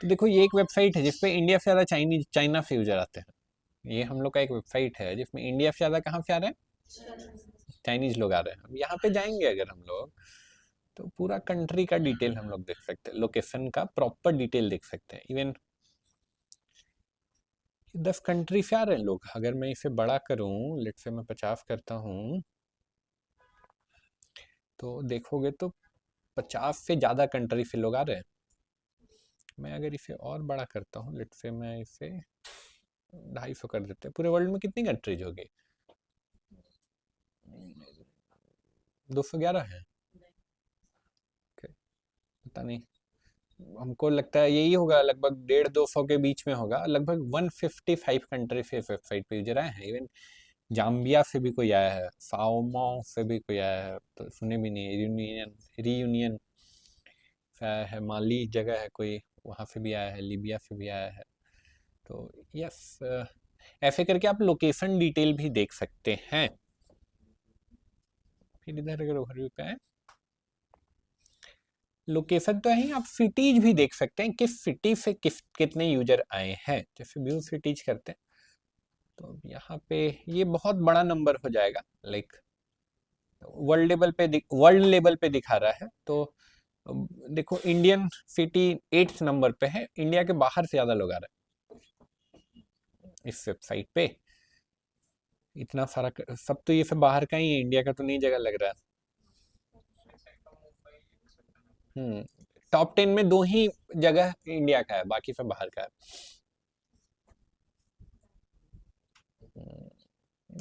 तो देखो ये एक वेबसाइट है जिसपे इंडिया से ज़्यादा चाइना से यूजर आते हैं। ये हम लोग का एक वेबसाइट है जिसमें इंडिया से ज़्यादा कहाँ से आ रहे हैं, चाइनीज लोग आ रहे हैं। अब यहाँ पे जाएंगे अगर हम लोग, तो पूरा कंट्री का डिटेल हम लोग देख सकते हैं, लोकेशन का प्रॉपर डिटेल देख सकते हैं। इवन 10 कंट्री से आ रहे हैं लोग। अगर मैं इसे बड़ा करूं, लेट से मैं 50 करता हूं, तो देखोगे तो 50 से ज़्यादा कंट्री से लोग आ रहे हैं। मैं अगर इसे और बड़ा करता हूँ, लेट से मैं इसे 250 कर देते हैं। पूरे वर्ल्ड में कितनी कंट्रीज होगी, 211 है, पता नहीं, हमको लगता है यही होगा, लगभग 150-200 के बीच में होगा। लगभग 155 कंट्री से वेबसाइट पे यूजर आए हैं। इवन जाम्बिया से भी कोई आया है, साओमो से भी कोई आया है, तो सुने भी नहीं। रीयूनियन है, माली जगह है कोई, वहाँ से भी आया है, लीबिया से भी आया है। तो यस, ऐसे करके आप लोकेशन डिटेल भी देख सकते हैं। फिर इधर अगर ओवरव्यू पे आए, लोकेशन तो है ही, आप सिटीज भी देख सकते हैं, किस सिटी से कितने यूजर आए हैं। जैसे व्यू सिटीज करते हैं तो यहाँ पे ये बहुत बड़ा नंबर हो जाएगा, लाइक वर्ल्ड लेवल पे दिखा रहा है। तो देखो इंडियन सिटी 8th नंबर पे है, इंडिया के बाहर से ज्यादा लोग आ रहे हैं इस वेबसाइट पे। इतना सारा सब तो ये सब बाहर का ही है, इंडिया का तो नहीं जगह लग रहा है। टॉप 10 में 2 ही जगह इंडिया का है, बाकी सब बाहर का है।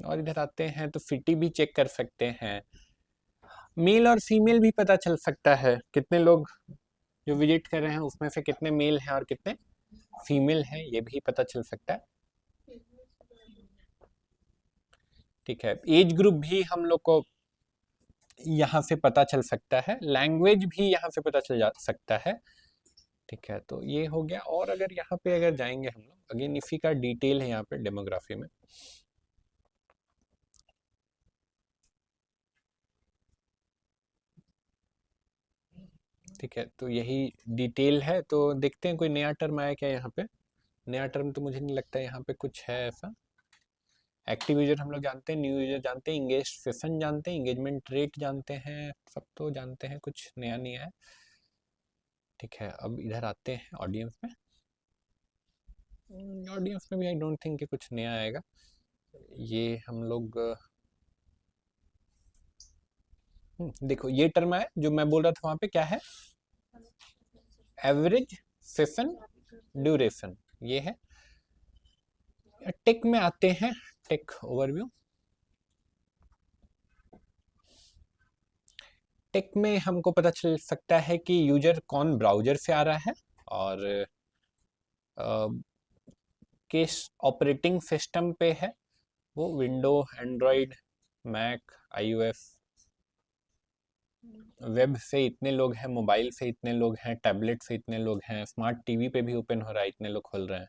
और इधर आते हैं तो सिटी भी चेक कर सकते हैं, मेल और फीमेल भी पता चल सकता है, कितने लोग जो विजिट कर रहे हैं उसमें से कितने मेल हैं और कितने फीमेल हैं, ये भी पता चल सकता है। ठीक है, एज ग्रुप भी हम लोग को यहाँ से पता चल सकता है, लैंग्वेज भी यहाँ से पता चल जा सकता है। ठीक है, तो ये हो गया। और अगर यहाँ पे अगर जाएंगे हम लोग, अगेन इसी का डिटेल है यहाँ पे डेमोग्राफी में। ठीक है, तो यही डिटेल है। तो देखते हैं कोई नया टर्म आया क्या यहाँ पे। नया टर्म तो मुझे नहीं लगता यहाँ पे कुछ है ऐसा। एक्टिव यूजर हम लोग जानते हैं, न्यू यूजर जानते हैं, इंगेज सेशन जानते हैं, इंगेजमेंट रेट जानते हैं, सब तो जानते हैं, कुछ नया नहीं है। ठीक है, अब इधर आते हैं ऑडियंस में। ऑडियंस में भी आई डोंट थिंक कि कुछ नया आएगा। ये हम लोग देखो ये टर्म है जो मैं बोल रहा था, वहां पे क्या है, एवरेज सेशन ड्यूरेशन, ये है। टेक में आते हैं, टेक ओवरव्यू। टेक में हमको पता चल सकता है कि यूजर कौन ब्राउजर से आ रहा है, और किस ऑपरेटिंग सिस्टम पे है, वो window, android, mac, iOS. Web से इतने लोग हैं, मोबाइल से इतने लोग हैं, टैबलेट से इतने लोग हैं, स्मार्ट टीवी पे भी ओपन हो रहा है, इतने लोग खोल रहे हैं।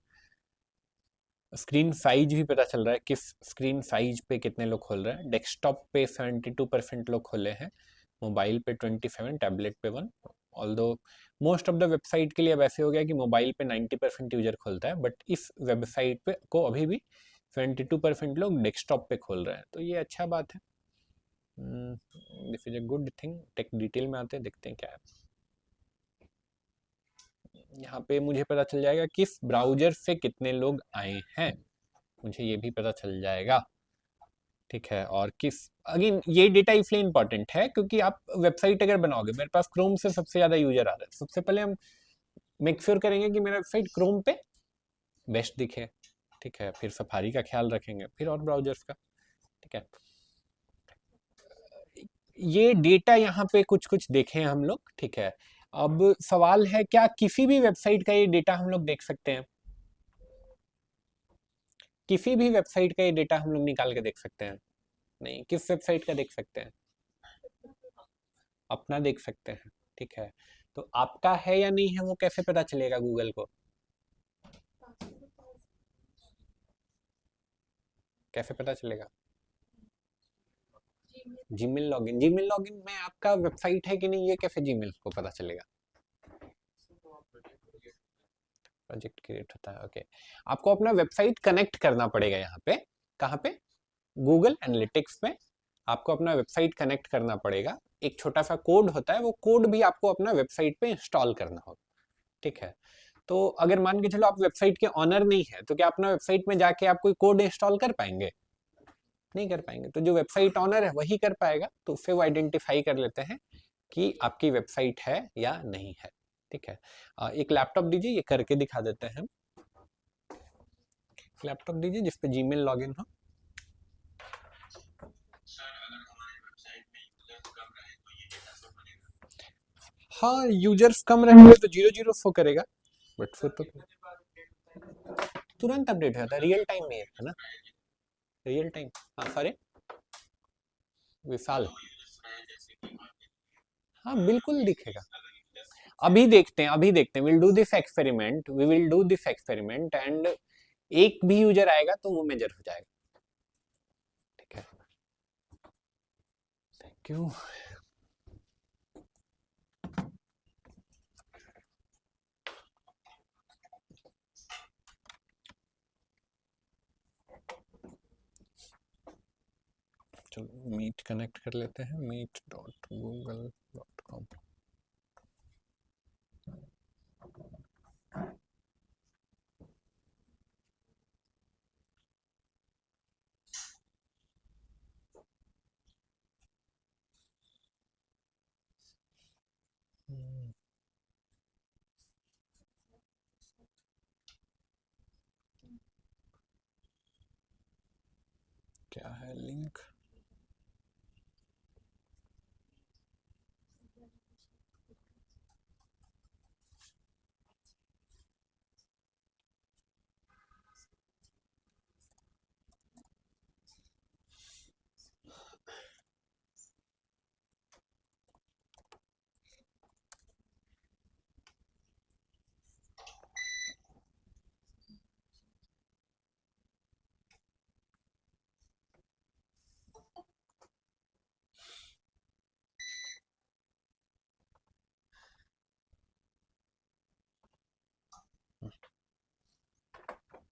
स्क्रीन साइज भी पता चल रहा है, किस स्क्रीन साइज पे कितने लोग खोल रहे हैं। डेस्कटॉप पे 72% लोग खोले हैं, मोबाइल पे 27, टैबलेट पे 1। Although most of the website के लिए अब ऐसे हो गया कि मोबाइल पे 90% यूजर खोलता है, बट इस वेबसाइट पे को अभी भी 22% लोग डेस्कटॉप पे खोल रहे हैं, तो ये अच्छा बात है। This is a good thing. Tech detail में आते हैं, देखते हैं क्या है। यहाँ पे मुझे पता चल जाएगा किस ब्राउजर से कितने लोग आए हैं, मुझे ये भी पता चल जाएगा। ठीक है, और किस, अगेन ये डेटा इसलिए इंपॉर्टेंट है क्योंकि आप वेबसाइट अगर बनाओगे, मेरे पास क्रोम से सबसे ज्यादा यूजर आ रहा है, सबसे पहले हम मेक श्योर करेंगे कि मेरा वेबसाइट क्रोम पे बेस्ट दिखे। ठीक है, फिर सफारी का ख्याल रखेंगे, फिर और ब्राउजर्स का। ठीक है, ये डेटा यहाँ पे कुछ कुछ देखे हम लोग। ठीक है, अब सवाल है क्या किसी भी वेबसाइट का ये डेटा हम लोग देख सकते हैं? किसी भी वेबसाइट का ये डेटा हम लोग निकाल के देख सकते हैं? नहीं। किस वेबसाइट का देख सकते हैं? अपना देख सकते हैं। ठीक है, तो आपका है या नहीं है वो कैसे पता चलेगा गूगल को? कैसे पता चलेगा? जीमेल लॉगिन, जीमेल लॉगिन में आपका वेबसाइट है कि नहीं, ये कैसे जीमेल को पता चलेगा? प्रोजेक्ट क्रिएट होता है, ओके। आपको अपना वेबसाइट कनेक्ट करना पड़ेगा यहाँ पे। कहाँ पे? गूगल एनालिटिक्स में आपको अपना वेबसाइट कनेक्ट करना पड़ेगा। एक छोटा सा कोड होता है, वो कोड भी आपको अपना वेबसाइट पे इंस्टॉल करना होगा। ठीक है, तो अगर मान के चलो आप वेबसाइट के ऑनर नहीं है, तो क्या अपना वेबसाइट में जाके आप कोई कोड इंस्टॉल कर पाएंगे? नहीं कर पाएंगे। तो जो वेबसाइट ऑनर है वही कर पाएगा, तो उससे वो आइडेंटिफाई कर लेते हैं कि आपकी वेबसाइट है या नहीं है। ठीक है, एक लैपटॉप दीजिए, ये करके दिखा देते हैं। लैपटॉप दीजिए जिसपे जीमेल लॉगिन हो। हाँ यूजर्स कम रहेंगे तो 0 0 शो करेगा, बट फिर तो तुरंत अपडेट होता है, रियल टाइम में है ना, रियल टाइम। हाँ सॉरी विशाल, हाँ बिल्कुल दिखेगा। अभी देखते हैं, will do this experiment, we will do this experiment and एक भी यूजर आएगा तो वो मेजर हो जाएगा। ठीक है, थैंक यू। चलो मीट कनेक्ट कर लेते हैं, meet.google.com। क्या है लिंक?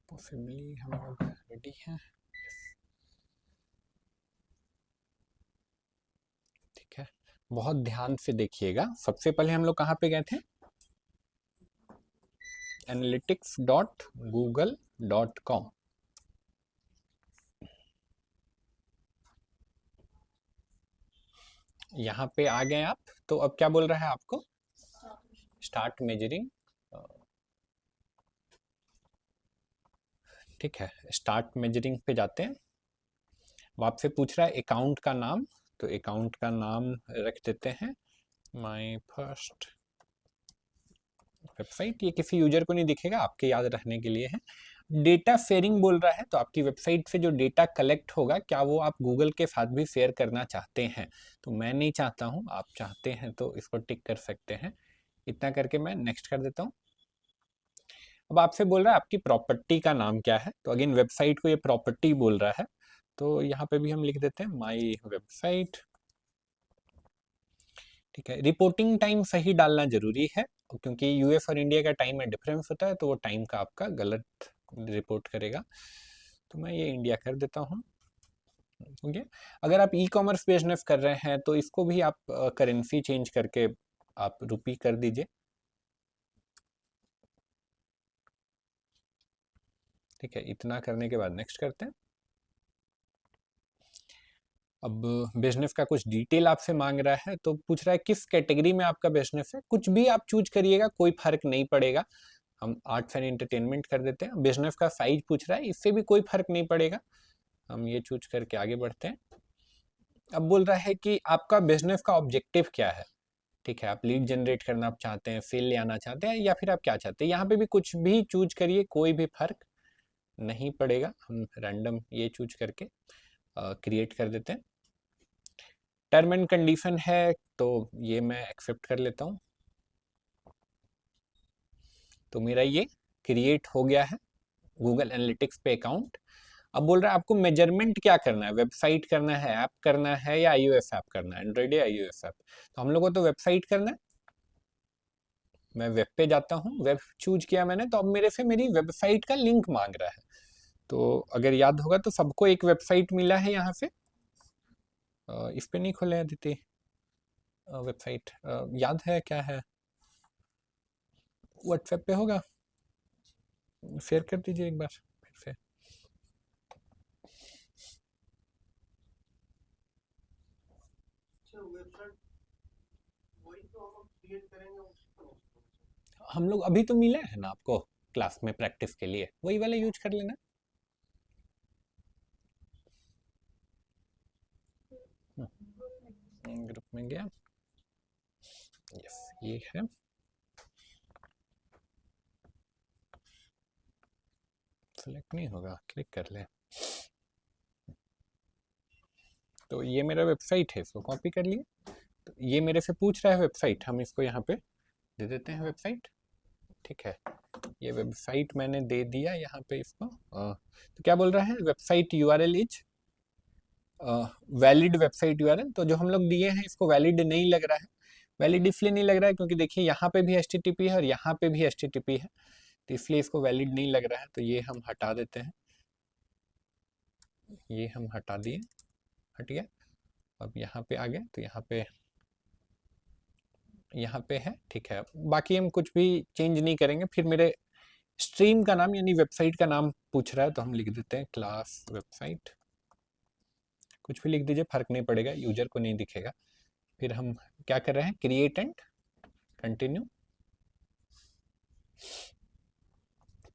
पॉसिबली हम लोग रेडी हैं। ठीक है, बहुत ध्यान से देखिएगा। सबसे पहले हम लोग कहाँ पे गए थे? analytics.google.com। यहाँ पे आ गए आप, तो अब क्या बोल रहा है आपको? Start measuring. ठीक है, स्टार्ट मेजरिंग पे जाते हैं। वो आपसे पूछ रहा है अकाउंट का नाम, तो अकाउंट का नाम रख देते हैं माय फर्स्ट वेबसाइट। ये किसी यूजर को नहीं दिखेगा, आपके याद रखने के लिए है। डेटा शेयरिंग बोल रहा है, तो आपकी वेबसाइट से जो डेटा कलेक्ट होगा क्या वो आप गूगल के साथ भी शेयर करना चाहते हैं? तो मैं नहीं चाहता हूँ, आप चाहते हैं तो इसको टिक कर सकते हैं। इतना करके मैं नेक्स्ट कर देता हूँ। अब आपसे बोल रहा है आपकी प्रॉपर्टी का नाम क्या है, तो अगेन वेबसाइट को ये प्रॉपर्टी बोल रहा है, तो यहाँ पे भी हम लिख देते हैं माई वेबसाइट। ठीक है, रिपोर्टिंग टाइम सही डालना जरूरी है, क्योंकि यूएस और इंडिया का टाइम में डिफरेंस होता है, तो वो टाइम का आपका गलत रिपोर्ट करेगा। तो मैं ये इंडिया कर देता हूँ। ओके, अगर आप ई कॉमर्स बिजनेस कर रहे हैं तो इसको भी आप करेंसी चेंज करके आप रुपी कर दीजिए। ठीक है, इतना करने के बाद नेक्स्ट करते हैं। अब बिजनेस का कुछ डिटेल आपसे मांग रहा है, तो पूछ रहा है किस कैटेगरी में आपका बिजनेस है। कुछ भी आप चूज करिएगा, कोई फर्क नहीं पड़ेगा। हम आर्ट्स एंड एंटरटेनमेंट कर देते हैं। बिजनेस का साइज पूछ रहा है, इससे भी कोई फर्क नहीं पड़ेगा, हम ये चूज करके आगे बढ़ते हैं। अब बोल रहा है कि आपका बिजनेस का ऑब्जेक्टिव क्या है। ठीक है, आप लीड जनरेट करना आप चाहते हैं, सेल ले आना चाहते हैं, या फिर आप क्या चाहते हैं। यहाँ पे भी कुछ भी चूज करिए, कोई भी फर्क नहीं पड़ेगा। हम रैंडम ये चूज करके क्रिएट कर देते हैं। टर्म एंड कंडीशन है, तो ये मैं एक्सेप्ट कर लेता हूँ। तो मेरा ये क्रिएट हो गया है गूगल एनालिटिक्स पे अकाउंट। अब बोल रहा है आपको मेजरमेंट क्या करना है, वेबसाइट करना है, ऐप करना है, या आईओएस ऐप करना है, एंड्रॉइड या आईओएस ऐप। तो हम लोग को तो वेबसाइट करना है। मैं वेब पे जाता हूँ, वेब चूज किया मैंने, तो अब मेरे से मेरी वेबसाइट का लिंक मांग रहा है। तो अगर याद होगा तो सबको एक वेबसाइट मिला है यहाँ से। इस पे नहीं खोले अदिति वेबसाइट, याद है क्या है? व्हाट्सएप पे होगा, शेयर कर दीजिए एक बार फिर से। हम लोग अभी तो मिले हैं ना आपको क्लास में प्रैक्टिस के लिए, वही वाला यूज कर लेना। ग्रुप में गया, यस। ये है, सेलेक्ट नहीं होगा, क्लिक कर ले। तो ये मेरा वेबसाइट है, इसको कॉपी कर लिए। तो ये मेरे से पूछ रहा है वेबसाइट, हम इसको यहाँ पे दे देते हैं वेबसाइट। ठीक है, ये वेबसाइट मैंने दे दिया यहाँ पे इसको। तो क्या बोल रहा है, website URL is valid website URL. तो जो हम लोग दिए हैं इसको वैलिड नहीं लग रहा है। वैलिड इसलिए नहीं लग रहा है क्योंकि देखिए यहाँ पे भी HTTP है और यहाँ पे भी HTTP है, तो इसलिए इसको वैलिड नहीं लग रहा है। तो ये हम हटा देते हैं, ये हम हटा दिए, हट गया। अब यहाँ पे आ गए, तो यहाँ पे है। ठीक है, बाकी हम कुछ भी चेंज नहीं करेंगे। फिर मेरे स्ट्रीम का नाम यानी वेबसाइट का नाम पूछ रहा है, तो हम लिख देते हैं क्लास वेबसाइट। कुछ भी लिख दीजिए, फर्क नहीं पड़ेगा, यूजर को नहीं दिखेगा। फिर हम क्या कर रहे हैं, क्रिएट एंड कंटिन्यू।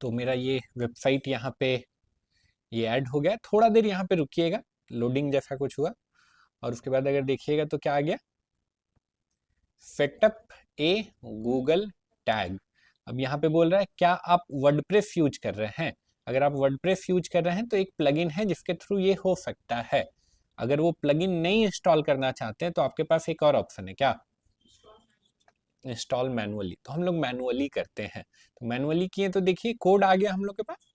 तो मेरा ये वेबसाइट यहाँ पे ये ऐड हो गया। थोड़ा देर यहाँ पे रुकिएगा, लोडिंग जैसा कुछ हुआ, और उसके बाद अगर देखिएगा तो क्या आ गया, सेटअप ए गूगल टैग। अब यहाँ पे बोल रहा है क्या आप वर्डप्रेस यूज कर रहे हैं। अगर आप वर्डप्रेस यूज कर रहे हैं तो एक प्लगइन है जिसके थ्रू ये हो सकता है। अगर वो प्लगइन नहीं इंस्टॉल करना चाहते हैं तो आपके पास एक और ऑप्शन है, क्या, इंस्टॉल मैनुअली। तो हम लोग मैनुअली करते हैं। तो मैनुअली किए तो देखिए कोड आ गया हम लोग के पास।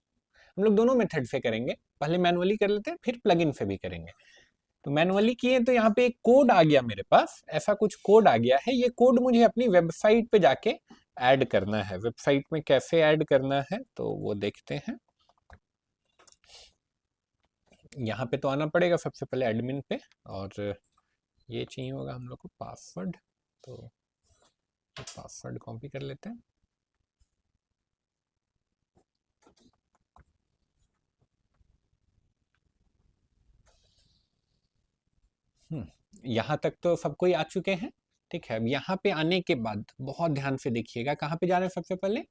हम लोग दोनों मेथड से करेंगे, पहले मैनुअली कर लेते हैं फिर प्लगइन से भी करेंगे। तो मैनुअली किए तो यहाँ पे एक कोड आ गया मेरे पास, ऐसा कुछ कोड आ गया है। ये कोड मुझे अपनी वेबसाइट पे जाके ऐड करना है। वेबसाइट में कैसे ऐड करना है तो वो देखते हैं। यहाँ पे तो आना पड़ेगा सबसे पहले एडमिन पे, और ये चाहिए होगा हम लोग को पासवर्ड। तो पासवर्ड कॉपी कर लेते हैं। यहाँ तक तो सब कोई आ चुके हैं। ठीक है, अब यहाँ पे आने के बाद बहुत ध्यान से देखिएगा, कहाँ पे जाना है सबसे पहले,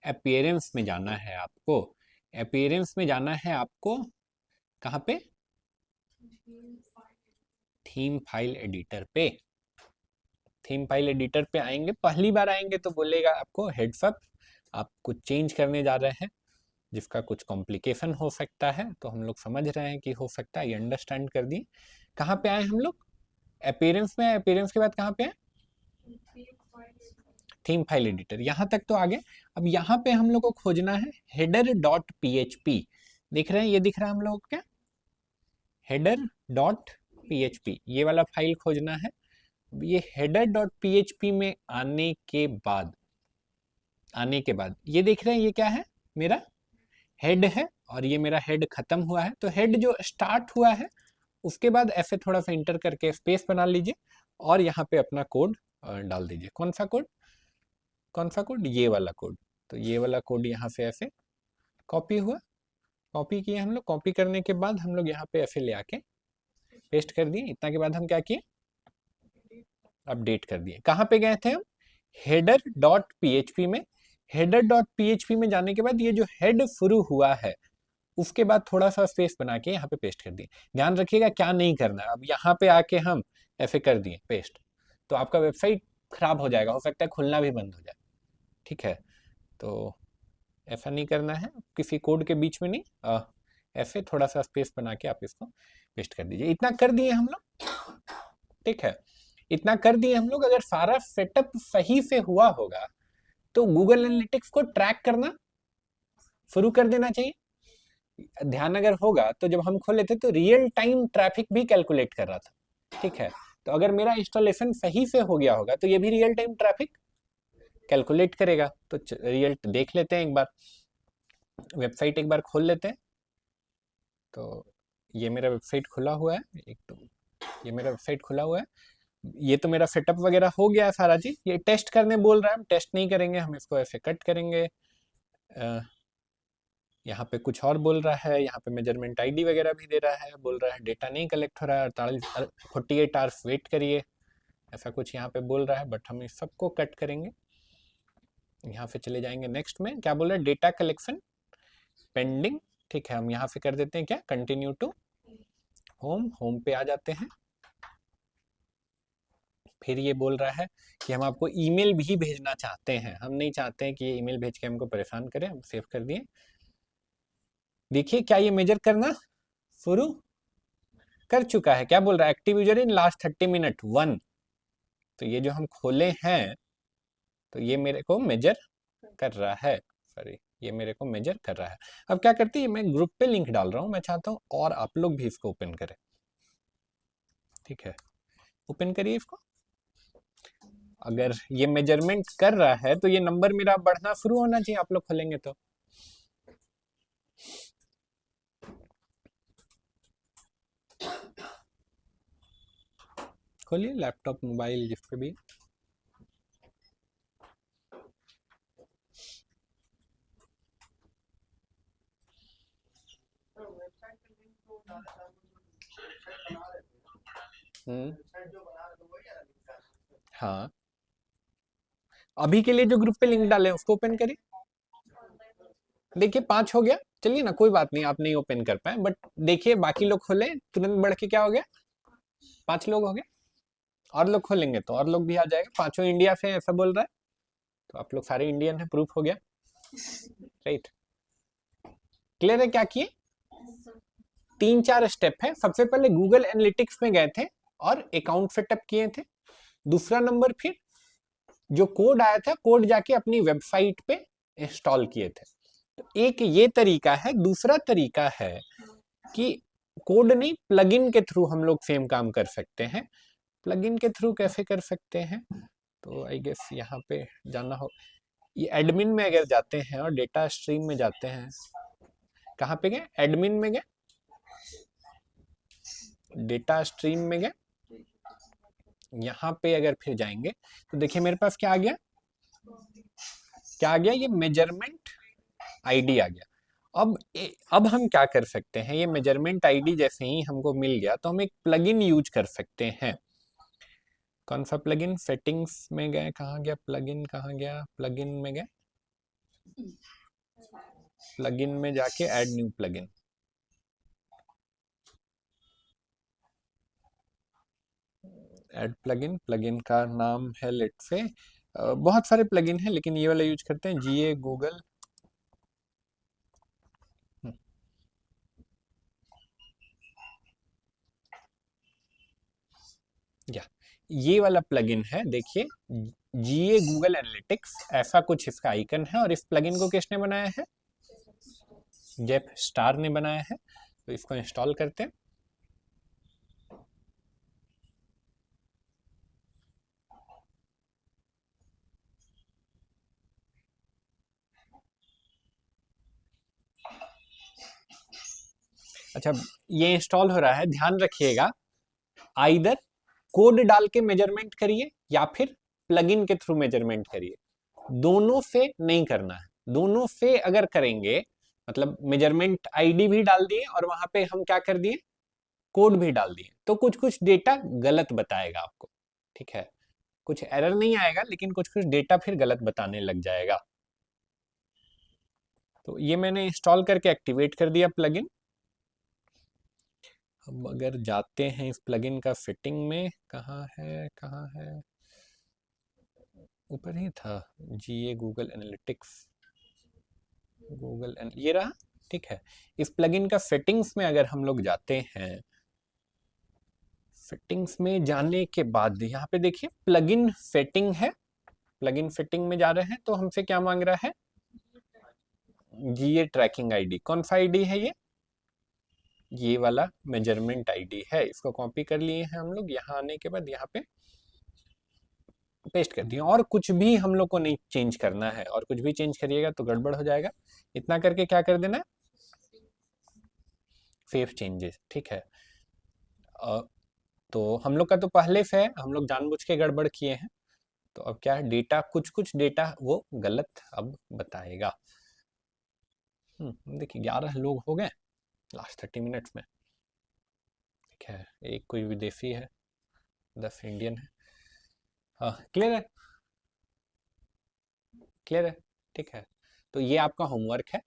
अपीयरेंस में जाना है आपको। अपीयरेंस में जाना है आपको, कहाँ पे, थीम फाइल एडिटर पे। थीम फाइल एडिटर पे आएंगे, पहली बार आएंगे तो बोलेगा आपको हेड्स अप, आप कुछ चेंज करने जा रहे हैं जिसका कुछ कॉम्प्लिकेशन हो सकता है। तो हम लोग समझ रहे हैं कि हो सकता है, ये अंडरस्टैंड कर दिए। कहाँ पे आए हम लोग, अपीयरेंस में। अपीयरेंस के बाद कहाँ पे आए, थीम फाइल एडिटर। यहाँ तक तो आ गए। अब यहाँ पे हम लोग को खोजना है header.php। देख रहे हैं, ये दिख रहा है हम लोग को क्या, header.php, ये वाला फाइल खोजना है। ये header.php में आने के बाद ये देख रहे हैं, ये क्या है, मेरा हेड है, और ये मेरा हेड खत्म हुआ है। तो हेड जो स्टार्ट हुआ है उसके बाद ऐसे थोड़ा सा इंटर करके स्पेस बना लीजिए, और यहाँ पे अपना कोड डाल दीजिए। कौन सा कोड, ये वाला कोड। तो ये वाला कोड यहाँ से ऐसे कॉपी हुआ, कॉपी किए हम लोग। कॉपी करने के बाद हम लोग यहाँ पे ऐसे ले आके पेस्ट कर दिए। इतना के बाद हम क्या किए, अपडेट कर दिए। कहाँ पे गए थे हम, header.php में। header.php में जाने के बाद ये जो हेड शुरू हुआ है उसके बाद थोड़ा सा स्पेस बना के यहाँ पे पेस्ट कर दिए। ध्यान रखिएगा क्या नहीं करना है। अब यहाँ पे आके हम ऐसे कर दिए पेस्ट, तो आपका वेबसाइट खराब हो जाएगा, हो सकता है खुलना भी बंद हो जाए। ठीक है, तो ऐसा नहीं करना है, किसी कोड के बीच में नहीं, ऐसे थोड़ा सा स्पेस बना के आप इसको पेस्ट कर दीजिए। इतना कर दिए हम लोग। ठीक है, इतना कर दिए हम लोग। अगर सारा सेटअप सही से हुआ होगा तो गूगल एनालिटिक्स को ट्रैक करना शुरू कर देना चाहिए। ध्यान अगर होगा तो जब हम खोले थे तो रियल टाइम ट्रैफिक भी कैलकुलेट कर रहा था। ठीक है, तो अगर मेरा इंस्टॉलेशन सही से हो गया होगा तो ये भी रियल टाइम ट्रैफिक कैलकुलेट करेगा। तो रियल देख लेते हैं एक बार, वेबसाइट एक बार खोल लेते हैं। तो ये मेरा वेबसाइट खुला हुआ है, ये मेरा वेबसाइट खुला हुआ है। ये तो मेरा सेटअप वगैरह हो गया है सारा चीज। ये टेस्ट करने बोल रहा है, हम टेस्ट नहीं करेंगे, हम इसको ऐसे कट करेंगे। यहाँ पे कुछ और बोल रहा है, यहाँ पे मेजरमेंट आईडी वगैरह भी दे रहा है, बोल रहा है डेटा नहीं कलेक्ट हो रहा है, 48 आवर्स वेट करिए, ऐसा कुछ यहाँ पे बोल रहा है। बट हम इस सबको कट करेंगे, यहाँ पे चले जाएंगे नेक्स्ट में। क्या बोल रहा है, डेटा कलेक्शन पेंडिंग। ठीक है, हम यहाँ पे कर देते हैं क्या, कंटिन्यू टू होम पे आ जाते हैं। फिर ये बोल रहा है कि हम आपको ईमेल भी भेजना चाहते हैं, हम नहीं चाहते हैं कि ये ईमेल भेज के हमको परेशान करे, हम सेव कर दिए। देखिए क्या ये मेजर करना शुरू कर चुका है। क्या बोल रहा है? Active user in last 30 minute 1। तो ये जो हम खोले हैं तो ये मेरे को मेजर कर रहा है, सॉरी ये मेरे को मेजर कर रहा है। अब क्या करते हैं, मैं ग्रुप पे लिंक डाल रहा हूँ, मैं चाहता हूँ और आप लोग भी इसको ओपन करें। ठीक है, ओपन करिए इसको। अगर ये मेजरमेंट कर रहा है तो ये नंबर मेरा बढ़ना शुरू होना चाहिए, आप लोग खोलेंगे तो। खोलिए लैपटॉप मोबाइल जिस पे भी। हाँ, अभी के लिए जो ग्रुप पे लिंक डाले हैं उसको ओपन करिए। देखिए 5 हो गया, चलिए ना कोई बात नहीं, आप नहीं ओपन कर पाए, बट देखिए बाकी लोग खोले तुरंत बढ़ के क्या हो गया, 5 लोग हो गए। और लोग खोलेंगे तो और लोग भी आ जाएगा। 5 इंडिया से ऐसा बोल रहा है तो आप लोग सारे इंडियन है, प्रूफ हो गया। राइट, क्लियर है क्या किए? 3-4 स्टेप है। सबसे पहले गूगल एनालिटिक्स में गए थे और अकाउंट सेटअप किए थे। दूसरा नंबर फिर जो कोड आया था, कोड जाके अपनी वेबसाइट पे इंस्टॉल किए थे। तो एक ये तरीका है। दूसरा तरीका है कि कोड नहीं, प्लगइन के थ्रू हम लोग सेम काम कर सकते हैं। प्लगइन के थ्रू कैसे कर सकते हैं, तो आई गेस यहाँ पे जाना हो, ये एडमिन में अगर जाते हैं और डेटा स्ट्रीम में जाते हैं, कहाँ पे गए? एडमिन में गए, डेटा स्ट्रीम में गए, यहाँ पे अगर फिर जाएंगे तो देखिए मेरे पास क्या आ गया, क्या आ गया? ये मेजरमेंट आईडी आ गया। अब हम क्या कर सकते हैं, ये मेजरमेंट आईडी जैसे ही हमको मिल गया तो हम एक प्लगइन यूज कर सकते हैं। कौन सा प्लगइन? सेटिंग्स में गए, कहाँ गया प्लगइन, कहाँ गया प्लगइन में गए, प्लगइन में जाके add new plugin, add plugin, plugin का नाम है लेट से, बहुत सारे प्लगइन है लेकिन ये वाला यूज करते हैं, जीए गूगल। या ये वाला प्लगइन है, देखिए जीए गूगल एनालिटिक्स, ऐसा कुछ इसका आइकन है। और इस प्लगइन को किसने बनाया है? जेफ स्टार ने बनाया है। तो इसको इंस्टॉल करते हैं। अच्छा, ये इंस्टॉल हो रहा है, ध्यान रखिएगा, आइदर कोड डाल के मेजरमेंट करिए या फिर प्लगइन के थ्रू मेजरमेंट करिए, दोनों से नहीं करना है। दोनों से अगर करेंगे मतलब मेजरमेंट आईडी भी डाल दिए और वहां पे हम क्या कर दिए, कोड भी डाल दिए, तो कुछ कुछ डेटा गलत बताएगा आपको। ठीक है, कुछ एरर नहीं आएगा लेकिन कुछ कुछ डेटा फिर गलत बताने लग जाएगा। तो ये मैंने इंस्टॉल करके एक्टिवेट कर दिया प्लगइन। अब अगर जाते हैं इस प्लगइन का फिटिंग में, कहाँ है, कहाँ है, ऊपर ही था, जीए गूगल एनालिटिक्स, ये रहा। ठीक है, इस प्लगइन का सेटिंग्स में अगर हम लोग जाते हैं, सेटिंग्स में जाने के बाद यहाँ पे देखिए प्लगइन सेटिंग है, प्लगइन सेटिंग में जा रहे हैं तो हमसे क्या मांग रहा है? जीए ट्रैकिंग आईडी। कौन सा आईडी है ये वाला मेजरमेंट आईडी है। इसको कॉपी कर लिए हैं हम लोग, यहाँ आने के बाद यहाँ पे पेस्ट कर दिया। और कुछ भी हम लोग को नहीं चेंज करना है, और कुछ भी चेंज करिएगा तो गड़बड़ हो जाएगा। इतना करके क्या कर देना, सेव चेंजेस। ठीक है, तो हम लोग का तो पहले से है, हम लोग जानबूझ के गड़बड़ किए हैं। तो अब क्या है, डेटा कुछ कुछ डेटा वो गलत अब बताएगा। देखिए 11 लोग हो गए लास्ट 30 मिनट्स में। ठीक है, एक कोई विदेशी है, 10 इंडियन है। हाँ क्लियर है, क्लियर है। ठीक है, तो ये आपका होमवर्क है,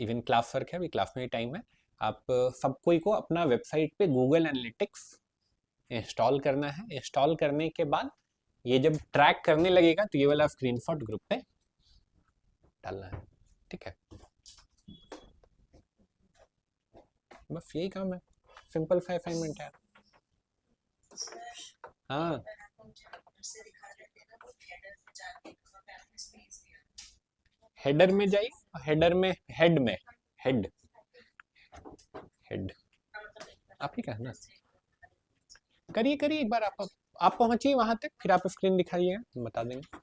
इवन क्लास वर्क है, अभी क्लास में ही टाइम है। आप सब कोई को अपना वेबसाइट पे गूगल एनालिटिक्स इंस्टॉल करना है। इंस्टॉल करने के बाद ये जब ट्रैक करने लगेगा तो ये वाला स्क्रीनशॉट ग्रुप पे डालना है, ठीक है। बस यही काम है, सिंपल 5 असाइनमेंट है। हाँ हेडर में जाइए, हेडर में हेड आप ही कहना, करिए करिए एक बार, आप पहुंचिए वहां तक, फिर आप स्क्रीन दिखाइएगा, हम बता देंगे।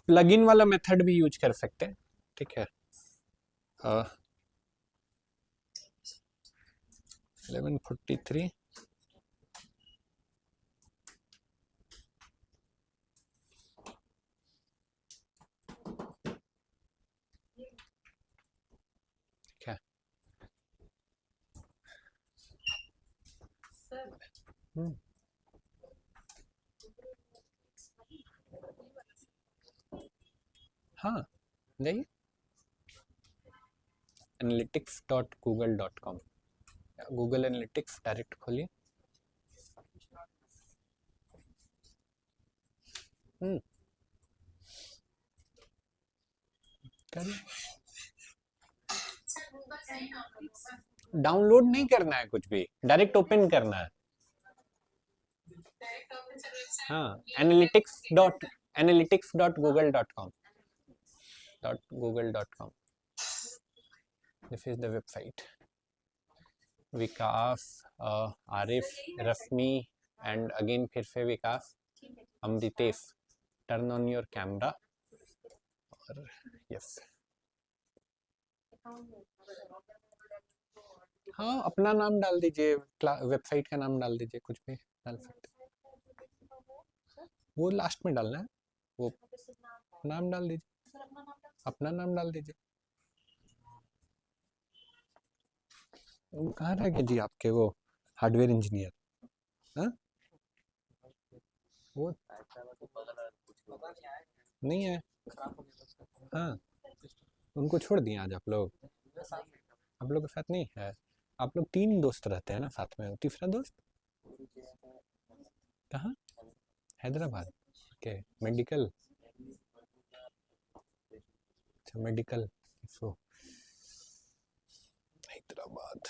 प्लगइन वाला मेथड भी यूज कर सकते हैं, ठीक है। 11:43 क्या हाँ जाइए analytics.google.com, गूगल एनालिटिक्स डायरेक्ट खोलिए। डाउनलोड नहीं करना है कुछ भी, डायरेक्ट ओपन करना है। हाँ analytics.google.com this is the website. Vikas, Arif, Rashmi and again फिर से Vikas, Amritesh, turn on your camera और यस। हाँ अपना नाम डाल दीजिए, वेबसाइट का नाम डाल दीजिए, कुछ भी डाल सकते, वो लास्ट में डालना है, वो नाम डाल दीजिए, अपना नाम डाल दीजिए। कहाँ रह गए जी आपके वो हार्डवेयर इंजीनियर? हाँ वो नहीं है, हाँ उनको छोड़ दिए आज आप लोग के साथ नहीं है। आप लोग 3 दोस्त रहते हैं ना साथ में, तीसरा दोस्त कहाँ? हैदराबाद के मेडिकल, अच्छा मेडिकल सो हैदराबाद।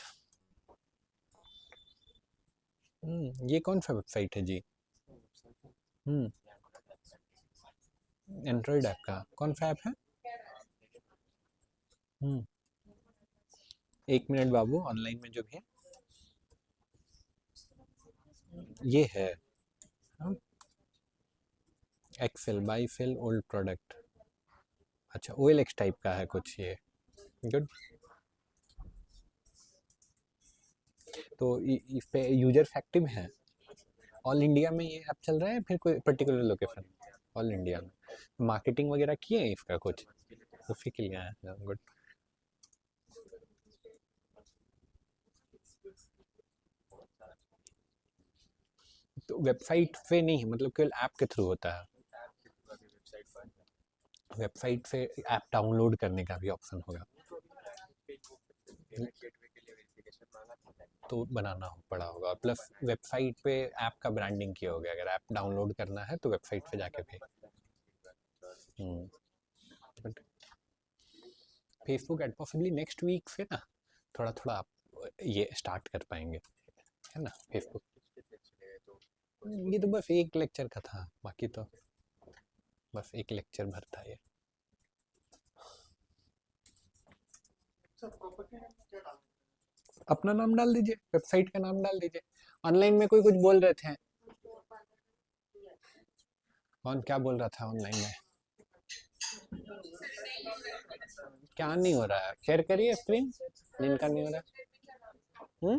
ये कौन सा वेबसाइट है जी? एंड्रॉइड ऐप का कौन सा ऐप है? 1 मिनट बाबू, ऑनलाइन में जो भी है ये है excel buy sell old product, अच्छा OLX टाइप का है कुछ ये, गुड। तो इस पे यूजर एक्टिव है, ऑल इंडिया में ये ऐप चल रहा है, फिर कोई पर्टिकुलर लोकेशन? ऑल इंडिया में। मार्केटिंग वगैरह किए हैं इसका कुछ, उसी के लिए आया, गुड। तो वेबसाइट पे नहीं, मतलब केवल ऐप के थ्रू होता है? वेबसाइट से ऐप डाउनलोड करने का भी ऑप्शन होगा, तो बनाना पड़ा होगा, प्लस वेबसाइट पे ऐप का ब्रांडिंग किया होगा। अगर ऐप डाउनलोड करना है तो वेबसाइट पे जाके भी Facebook ad possibly next week से ना थोड़ा थोड़ा आप ये स्टार्ट कर पाएंगे, है ना। फेसबुक ये तो बस एक लेक्चर का था, बाकी तो बस एक लेक्चर भर था ये। अपना नाम डाल दीजिए, वेबसाइट का नाम डाल दीजिए। ऑनलाइन में कोई कुछ बोल रहे थे, कौन क्या बोल रहा था ऑनलाइन में? क्या नहीं हो रहा है? शेयर करिए स्क्रीन, जिनका नहीं हो रहा है।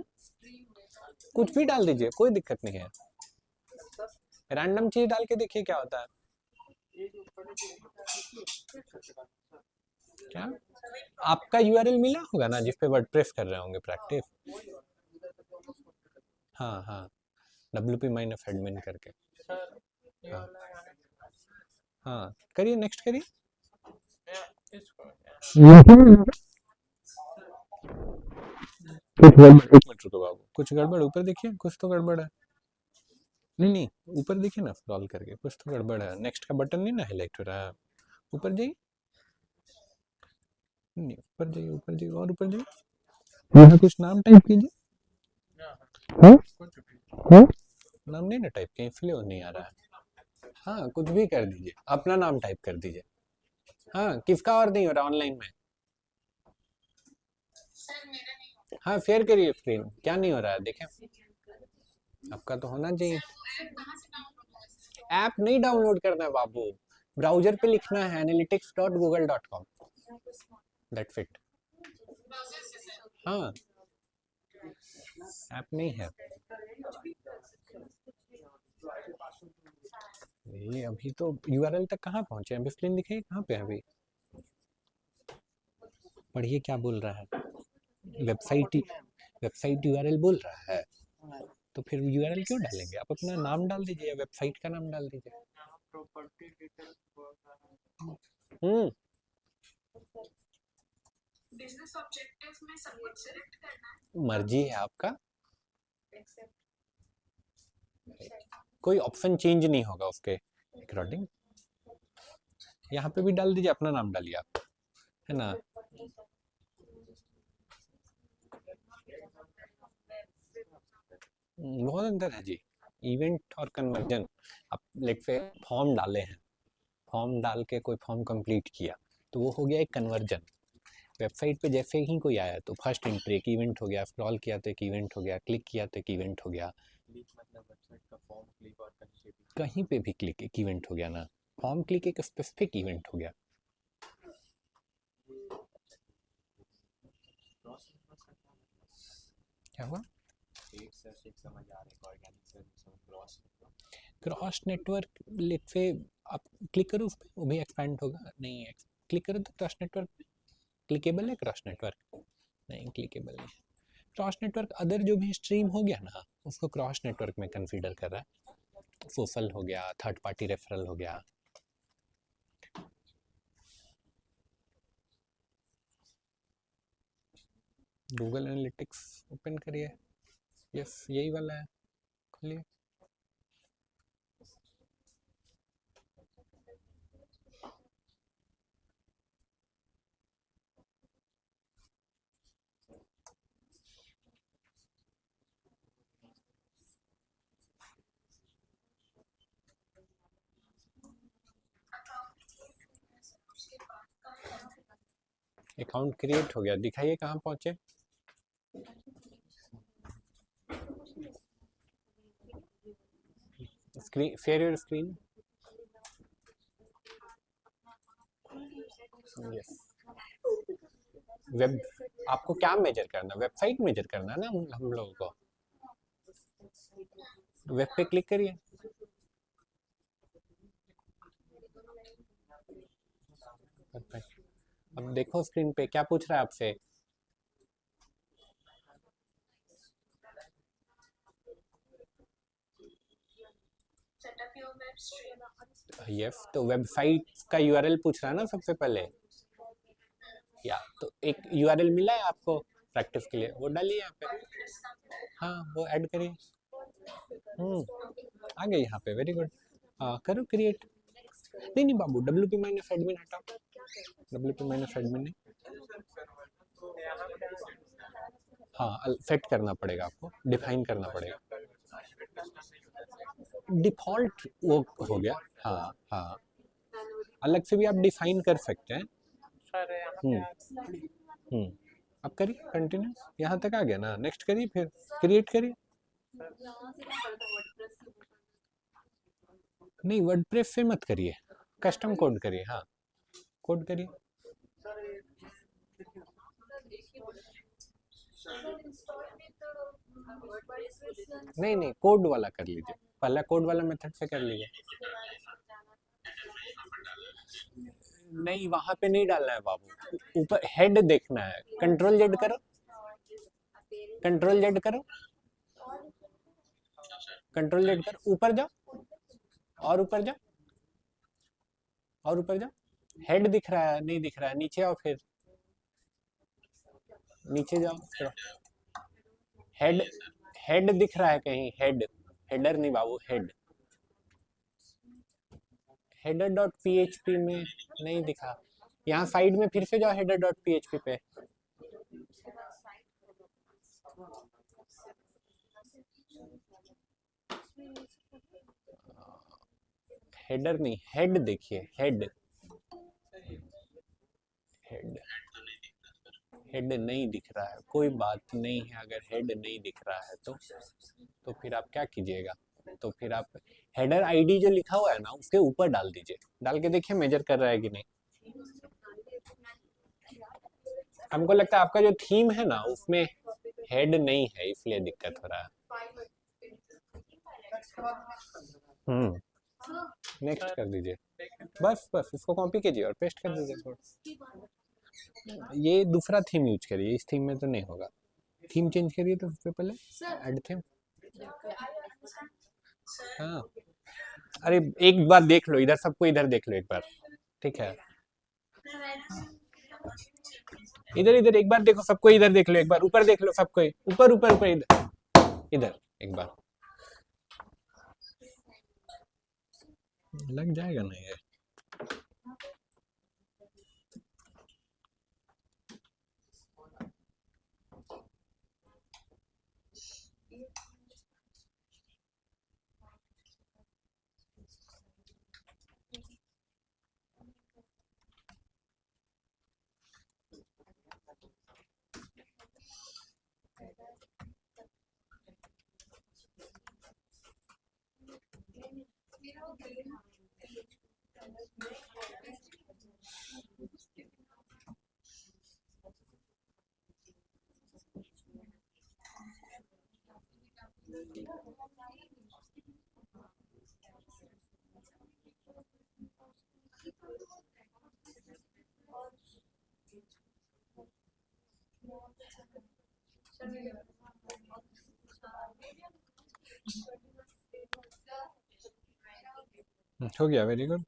कुछ भी डाल दीजिए, कोई दिक्कत नहीं है, रैंडम चीज डाल के देखिए क्या होता है। क्या आपका URL मिला होगा ना जिस पे वर्डप्रेस कर रहे होंगे प्रैक्टिस? हाँ हाँ WP-admin करके, हाँ हाँ करिए, नेक्स्ट करिए। एक मिनट रुको बाबू, कुछ गड़बड़, ऊपर देखिए कुछ तो गड़बड़ है। नहीं नहीं, ऊपर देखिए ना, स्क्रॉल करके कुछ तो गड़बड़ है। नेक्स्ट का बटन नहीं ना हाईलाइट हो रहा है। ऊपर जाइए, नहीं ऊपर जाइए, ऊपर जाइए और ऊपर जाइए। यहाँ कुछ नाम टाइप कीजिए। हाँ हाँ, नाम नहीं ना टाइप किए, इसलिए नहीं आ रहा है। हाँ कुछ भी कर दीजिए, अपना नाम टाइप कर दीजिए। हाँ किसका और नहीं हो रहा ऑनलाइन में? सर मेरा नहीं होता। हाँ शेयर करिए स्क्रीन, क्या नहीं हो रहा है देखें। आपका तो होना चाहिए। सर वो ऐप कहाँ से डाउनलोड होगा? ऐप नहीं डाउनलोड करना है बाबू, ब्राउजर पे लिखना है analytics.google.com, दैट्स इट। ब्राउजर से सर? हाँ ऐप नहीं है ये। अभी तो यूआरएल तक कहाँ पहुंचे? अभी स्क्रीन दिखाइए कहाँ पे है अभी। पढ़िए क्या बोल रहा है। वेबसाइट यूआरएल बोल रहा है, तो फिर यूआरएल क्यों डालेंगे? आप अपना नाम डाल दीजिए या वेबसाइट का नाम डाल दीजिए। बिजनेस ऑब्जेक्टिव में सब कुछ सिलेक्ट करना है। मर्जी है आपका, कोई ऑप्शन चेंज नहीं होगा उसके अकॉर्डिंग। यहाँ पे भी डाल दीजिए, अपना नाम डालिए आप, है ना। बहुत अंतर है जी, इवेंट और कन्वर्जन। आप लेट से फॉर्म डाले हैं, फॉर्म डाल के कोई फॉर्म कंप्लीट किया तो वो हो गया एक कन्वर्जन। वेबसाइट पे जैसे ही कोई आया तो फर्स्ट एंट्री एक इवेंट हो गया, स्क्रॉल किया तो एक इवेंट हो गया, क्लिक किया तो एक इवेंट हो गया। कहीं पे भी क्लिक एक इवेंट हो गया ना, फॉर्म क्लिक एक स्पेसिफिक इवेंट हो गया। क्या हुआ? क्रॉस नेटवर्क लेट से आप क्लिक करो उस पर, वो भी एक्सपैंड होगा। नहीं क्लिक करो तो क्रॉस नेटवर्क पे क्लिकेबल है, क्रॉस नेटवर्क नहीं क्लिकेबल नहीं। क्रॉस नेटवर्क अदर जो भी स्ट्रीम हो गया ना उसको क्रॉस नेटवर्क में कंसीडर कर रहा है। सोशल हो गया, थर्ड पार्टी रेफरल हो गया। गूगल एनालिटिक्स ओपन करिए, यस यही वाला है, खोलिए। अकाउंट क्रिएट हो गया, दिखाइए कहाँ पहुंचे। Screen share your screen. Yes web, आपको क्या मेजर करना है? वेबसाइट मेजर करना है ना हम लोगों को। वेब पे क्लिक करिए। अब देखो स्क्रीन पे क्या पूछ रहा है आपसे। Setup your web stream. Yes तो वेबसाइट का यूआरएल पूछ रहा है ना सबसे पहले, या तो एक यूआरएल मिला है आपको प्रैक्टिस के लिए, वो डालिए यहाँ पे। हाँ वो ऐड करिए। आ गए यहाँ पे, वेरी गुड। हाँ करो क्रिएट। नहीं नहीं बाबू, WP माइनस एडमिन हटाओ, WP माइनस एडमिन नहीं। हाँ सेट करना पड़ेगा आपको, डिफाइन करना पड़ेगा। डिफॉल्ट वो हो गया। हाँ हाँ अलग से भी आप डिफाइन कर सकते हैं। अब करिए कंटिन्यू, यहाँ तक आ गया ना, नेक्स्ट करिए, फिर क्रिएट करिए। नहीं वर्डप्रेस से मत करिए, कस्टम कोड करिए। हाँ कोड करिए। नहीं नहीं कोड वाला कर लीजिए, पहला कोड वाला मेथड से कर लीजिए। नहीं वहां पे नहीं डालना है बाबू, ऊपर हेड देखना है। कंट्रोल जेड करो, कंट्रोल जेड करो, कंट्रोल जेड करो, ऊपर जाओ और ऊपर जाओ और ऊपर जाओ। हेड दिख रहा है? नहीं दिख रहा है, नीचे आओ, फिर नीचे जाओ। हेड हेड दिख रहा है कहीं? हेड, हेडर नहीं बाबू, हेड। हेडर डॉट पीएचपी में नहीं दिखा। यहाँ साइड में फिर से जाओ हेडर डॉट पीएचपी पे। हेडर नहीं, हेड देखिए, हेड, हेड, हेड नहीं दिख रहा है, कोई बात नहीं है। अगर हेड नहीं दिख रहा है तो फिर आप क्या कीजिएगा? तो फिर आप हेडर आईडी जो लिखा हुआ है ना उसके ऊपर डाल दीजिए। डाल के देखिए मेजर कर रहा है कि नहीं। हमको लगता है आपका जो थीम है ना उसमें हेड नहीं है, इसलिए दिक्कत हो रहा है। नेक्स्ट कर दीजिए, बस बस इसको कॉपी कीजिए और पेस्ट कर दीजिए। ये दूसरा थीम यूज करिए, इस थीम में तो नहीं होगा। थीम चेंज करिए तो सबसे पहले ऐड थीम। हाँ, अरे एक बार देख लो इधर, सबको इधर देख लो एक बार, ठीक है? इधर इधर एक बार देखो, सबको इधर देख लो एक बार, ऊपर देख लो सबको, ऊपर ऊपर ऊपर, इधर इधर एक बार। लग जाएगा ना ये? हो गया, very good.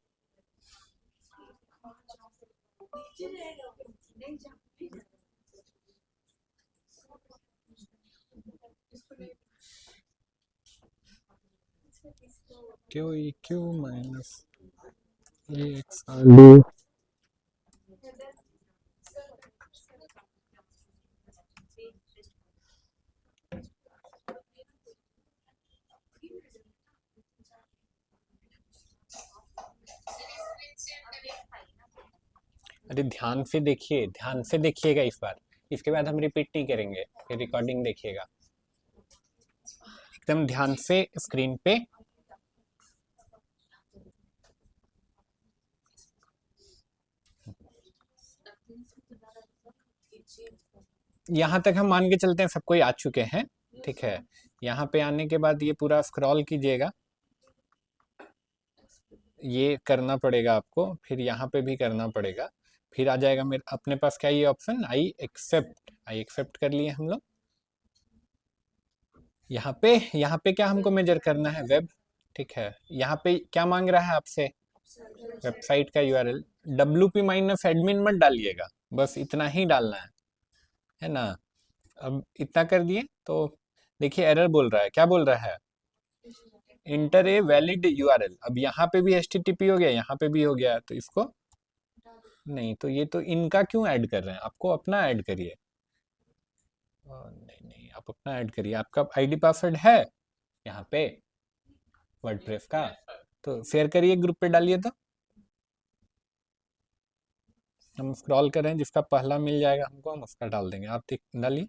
Q E Q minus A X R D. अरे ध्यान से देखिए, ध्यान से देखिएगा इस बार, इसके बाद हम रिपीट नहीं करेंगे, फिर रिकॉर्डिंग देखिएगा एकदम ध्यान से स्क्रीन पे। यहाँ तक हम मान के चलते हैं सबको आ चुके हैं, ठीक है? यहाँ पे आने के बाद ये पूरा स्क्रॉल कीजिएगा, ये करना पड़ेगा आपको, फिर यहाँ पे भी करना पड़ेगा, फिर आ जाएगा मेरे अपने पास क्या ये ऑप्शन, आई एक्सेप्ट कर लिए हम लोग। यहाँ पे क्या हमको मेजर करना है? वेब, ठीक है? यहाँ पे क्या मांग रहा है आपसे? वेबसाइट का यूआरएल। wp माइनस एडमिन मत डालिएगा, बस इतना ही डालना है ना? अब इतना कर दिए तो देखिए एरर बोल रहा है, क्या बोल रहा है? Inter a valid URL. अब यहाँ पे भी http हो गया, यहाँ पे भी हो गया, तो इसको नहीं, तो ये तो इनका क्यों ऐड कर रहे हैं? आपको अपना ऐड करिए। नहीं नहीं, आप अपना ऐड करिए। आपका आईडी पासवर्ड है यहाँ पे वर्डप्रेस का, तो शेयर करिए, ग्रुप पे डालिए। तो हम स्क्रॉल कर रहे हैं, जिसका पहला मिल जाएगा हमको हम उसका डाल देंगे। आप डालिए।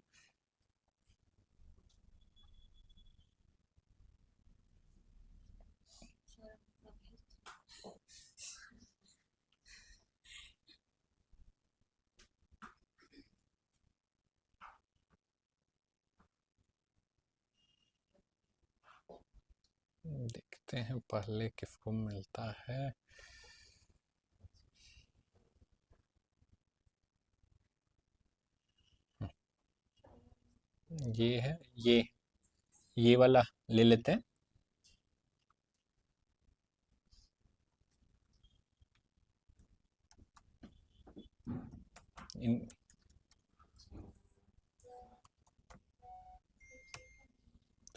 देखते हैं पहले किसको मिलता है। ये है, ये वाला ले लेते हैं। इन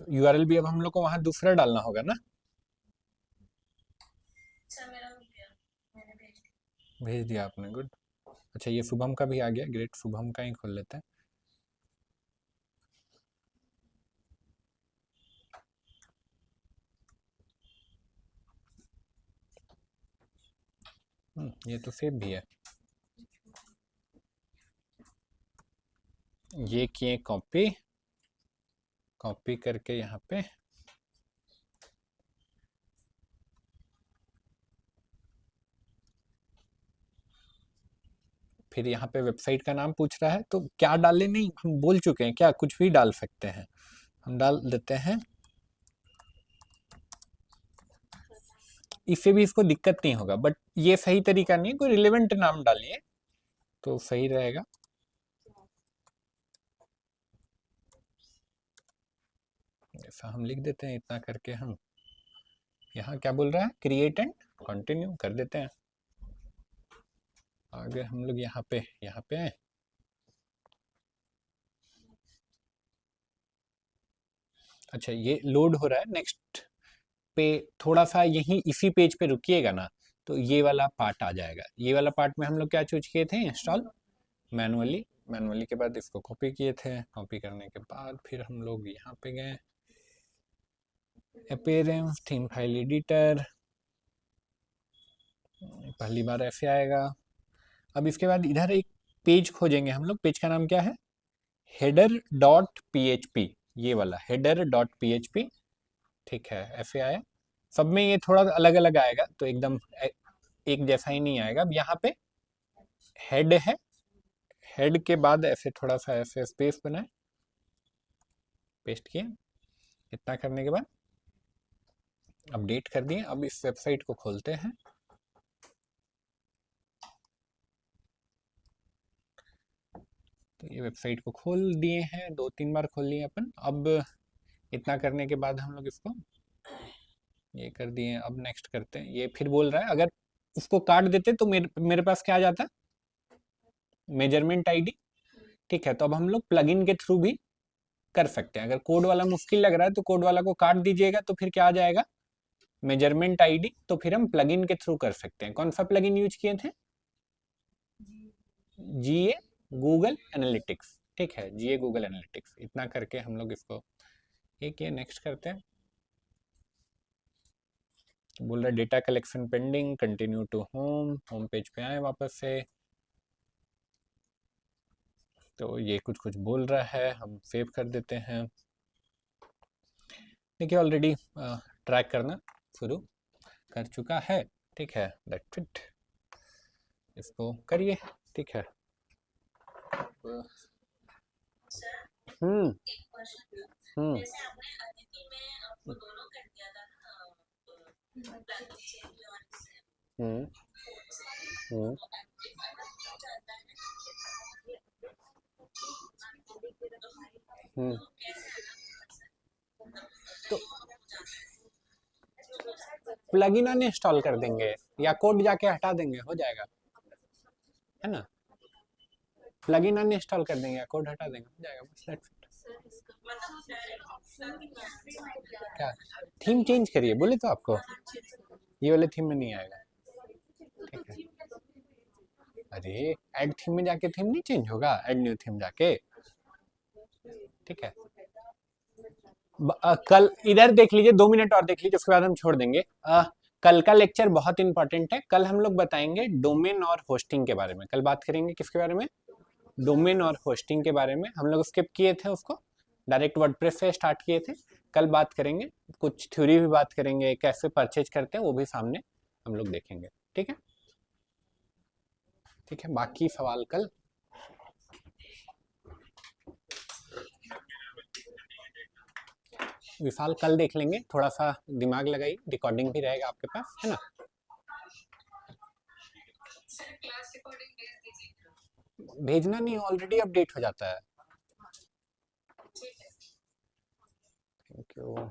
तो यूआरएल भी अब हम लोग को वहां दूसरा डालना होगा ना। सर मेरा हो गया, मैंने भेज दिया। भेज दिया आपने, गुड। अच्छा ये शुभम का भी आ गया, ग्रेट। शुभम का ही खोल लेते हैं। ये तो सेव भी है। ये किए कॉपी, कॉपी करके यहाँ पे फिर यहाँ पे वेबसाइट का नाम पूछ रहा है, तो क्या डाले, नहीं हम बोल चुके हैं, क्या कुछ भी डाल सकते हैं। हम डाल देते हैं, इससे भी इसको दिक्कत नहीं होगा, बट ये सही तरीका नहीं है। कोई रिलेवेंट नाम डालिए तो सही रहेगा। ऐसा हम लिख देते हैं, इतना करके हम यहाँ क्या बोल रहा है, क्रिएट एंड कंटिन्यू कर देते हैं। अगर हम लोग यहाँ पे आए, अच्छा ये लोड हो रहा है। नेक्स्ट पे थोड़ा सा यहीं इसी पेज पे रुकिएगा ना, तो ये वाला पार्ट आ जाएगा। ये वाला पार्ट में हम लोग क्या चूज किए थे, इंस्टॉल मैनुअली। मैनुअली के बाद इसको कॉपी किए थे। कॉपी करने के बाद फिर हम लोग यहाँ पे गए, अपीयरेंस, थीम फाइल एडिटर, पहली बार ऐसे आएगा। अब इसके बाद इधर एक पेज खोजेंगे हम लोग। पेज का नाम क्या है, header.php, ये वाला header.php। ठीक है, ऐसे आया। सब में ये थोड़ा अलग अलग आएगा, तो एकदम एक जैसा ही नहीं आएगा। अब यहाँ पे हेड है, हेड के बाद ऐसे थोड़ा सा ऐसे स्पेस बनाए, पेस्ट किए। इतना करने के बाद अपडेट कर दिए। अब इस वेबसाइट को खोलते हैं। तो ये वेबसाइट को खोल दिए हैं, 2-3 बार खोल लिए अपन। अब इतना करने के बाद हम लोग इसको ये कर दिए। अब नेक्स्ट करते हैं। ये फिर बोल रहा है, अगर इसको काट देते तो मेरे पास क्या आ जाता, मेजरमेंट आईडी। ठीक है, तो अब हम लोग प्लगइन के थ्रू भी कर सकते हैं। अगर कोड वाला मुश्किल लग रहा है तो कोड वाला को काट दीजिएगा, तो फिर क्या आ जाएगा, मेजरमेंट आईडी। तो फिर हम प्लगइन के थ्रू कर सकते हैं। कौन सा प्लगइन यूज किए थे, जीए गूगल एनालिटिक्स। ठीक है, जीए गूगल एनालिटिक्स। इतना करके हम लोग इसको एक ये नेक्स्ट करते हैं। बोल रहा है data collection pending, continue to home page पे आए वापस से। तो ये कुछ कुछ बोल रहा है, हम सेव कर देते हैं। देखिए ऑलरेडी ट्रैक करना शुरू कर चुका है। ठीक है, दैट्स इट। इसको करिए। ठीक है। सर हम्म एक क्वेश्चन था, हम्म जैसे आपने अदिति में आपको दोनों कर दिया था ना, प्लगइन चेंज और इससे हम्म कोड से, हम्म तो एम्पलीफायर हो जाता है हम्म। तो कैसे अलग कर सकते हैं? तो हो जाता है प्लगइन अनइंस्टॉल कर देंगे या कोड जाके हटा देंगे, हो जाएगा, है ना। प्लगइन अनइंस्टॉल कर देंगे या कोड हटा देंगे, हो जाएगा बस, that's it। मतलब डायरेक्ट क्या थीम चेंज करिए, बोले तो आपको ये वाले थीम में नहीं आएगा। ठीक है, अरे ऐड थीम में जाके थीम नहीं चेंज होगा, ऐड न्यू थीम जाके। ठीक है, कल इधर देख लीजिए, 2 मिनट और देख लीजिए, उसके बाद हम छोड़ देंगे। कल का लेक्चर बहुत इंपॉर्टेंट है। कल हम लोग बताएंगे डोमेन और होस्टिंग के बारे में। कल बात करेंगे किसके बारे में, डोमेन और होस्टिंग के बारे में। हम लोग स्किप किए थे उसको, डायरेक्ट वर्डप्रेस से स्टार्ट किए थे। कल बात करेंगे, कुछ थ्योरी भी बात करेंगे, कैसे परचेज करते हैं वो भी सामने हम लोग देखेंगे। ठीक है, ठीक है, बाकी सवाल कल। विशाल कल देख लेंगे, थोड़ा सा दिमाग लगाइए, रिकॉर्डिंग भी रहेगा आपके पास, है ना। सर क्लास रिकॉर्डिंग भेज दीजिए। भेजना नहीं, ऑलरेडी अपडेट हो जाता है। ठीक है। Thank you.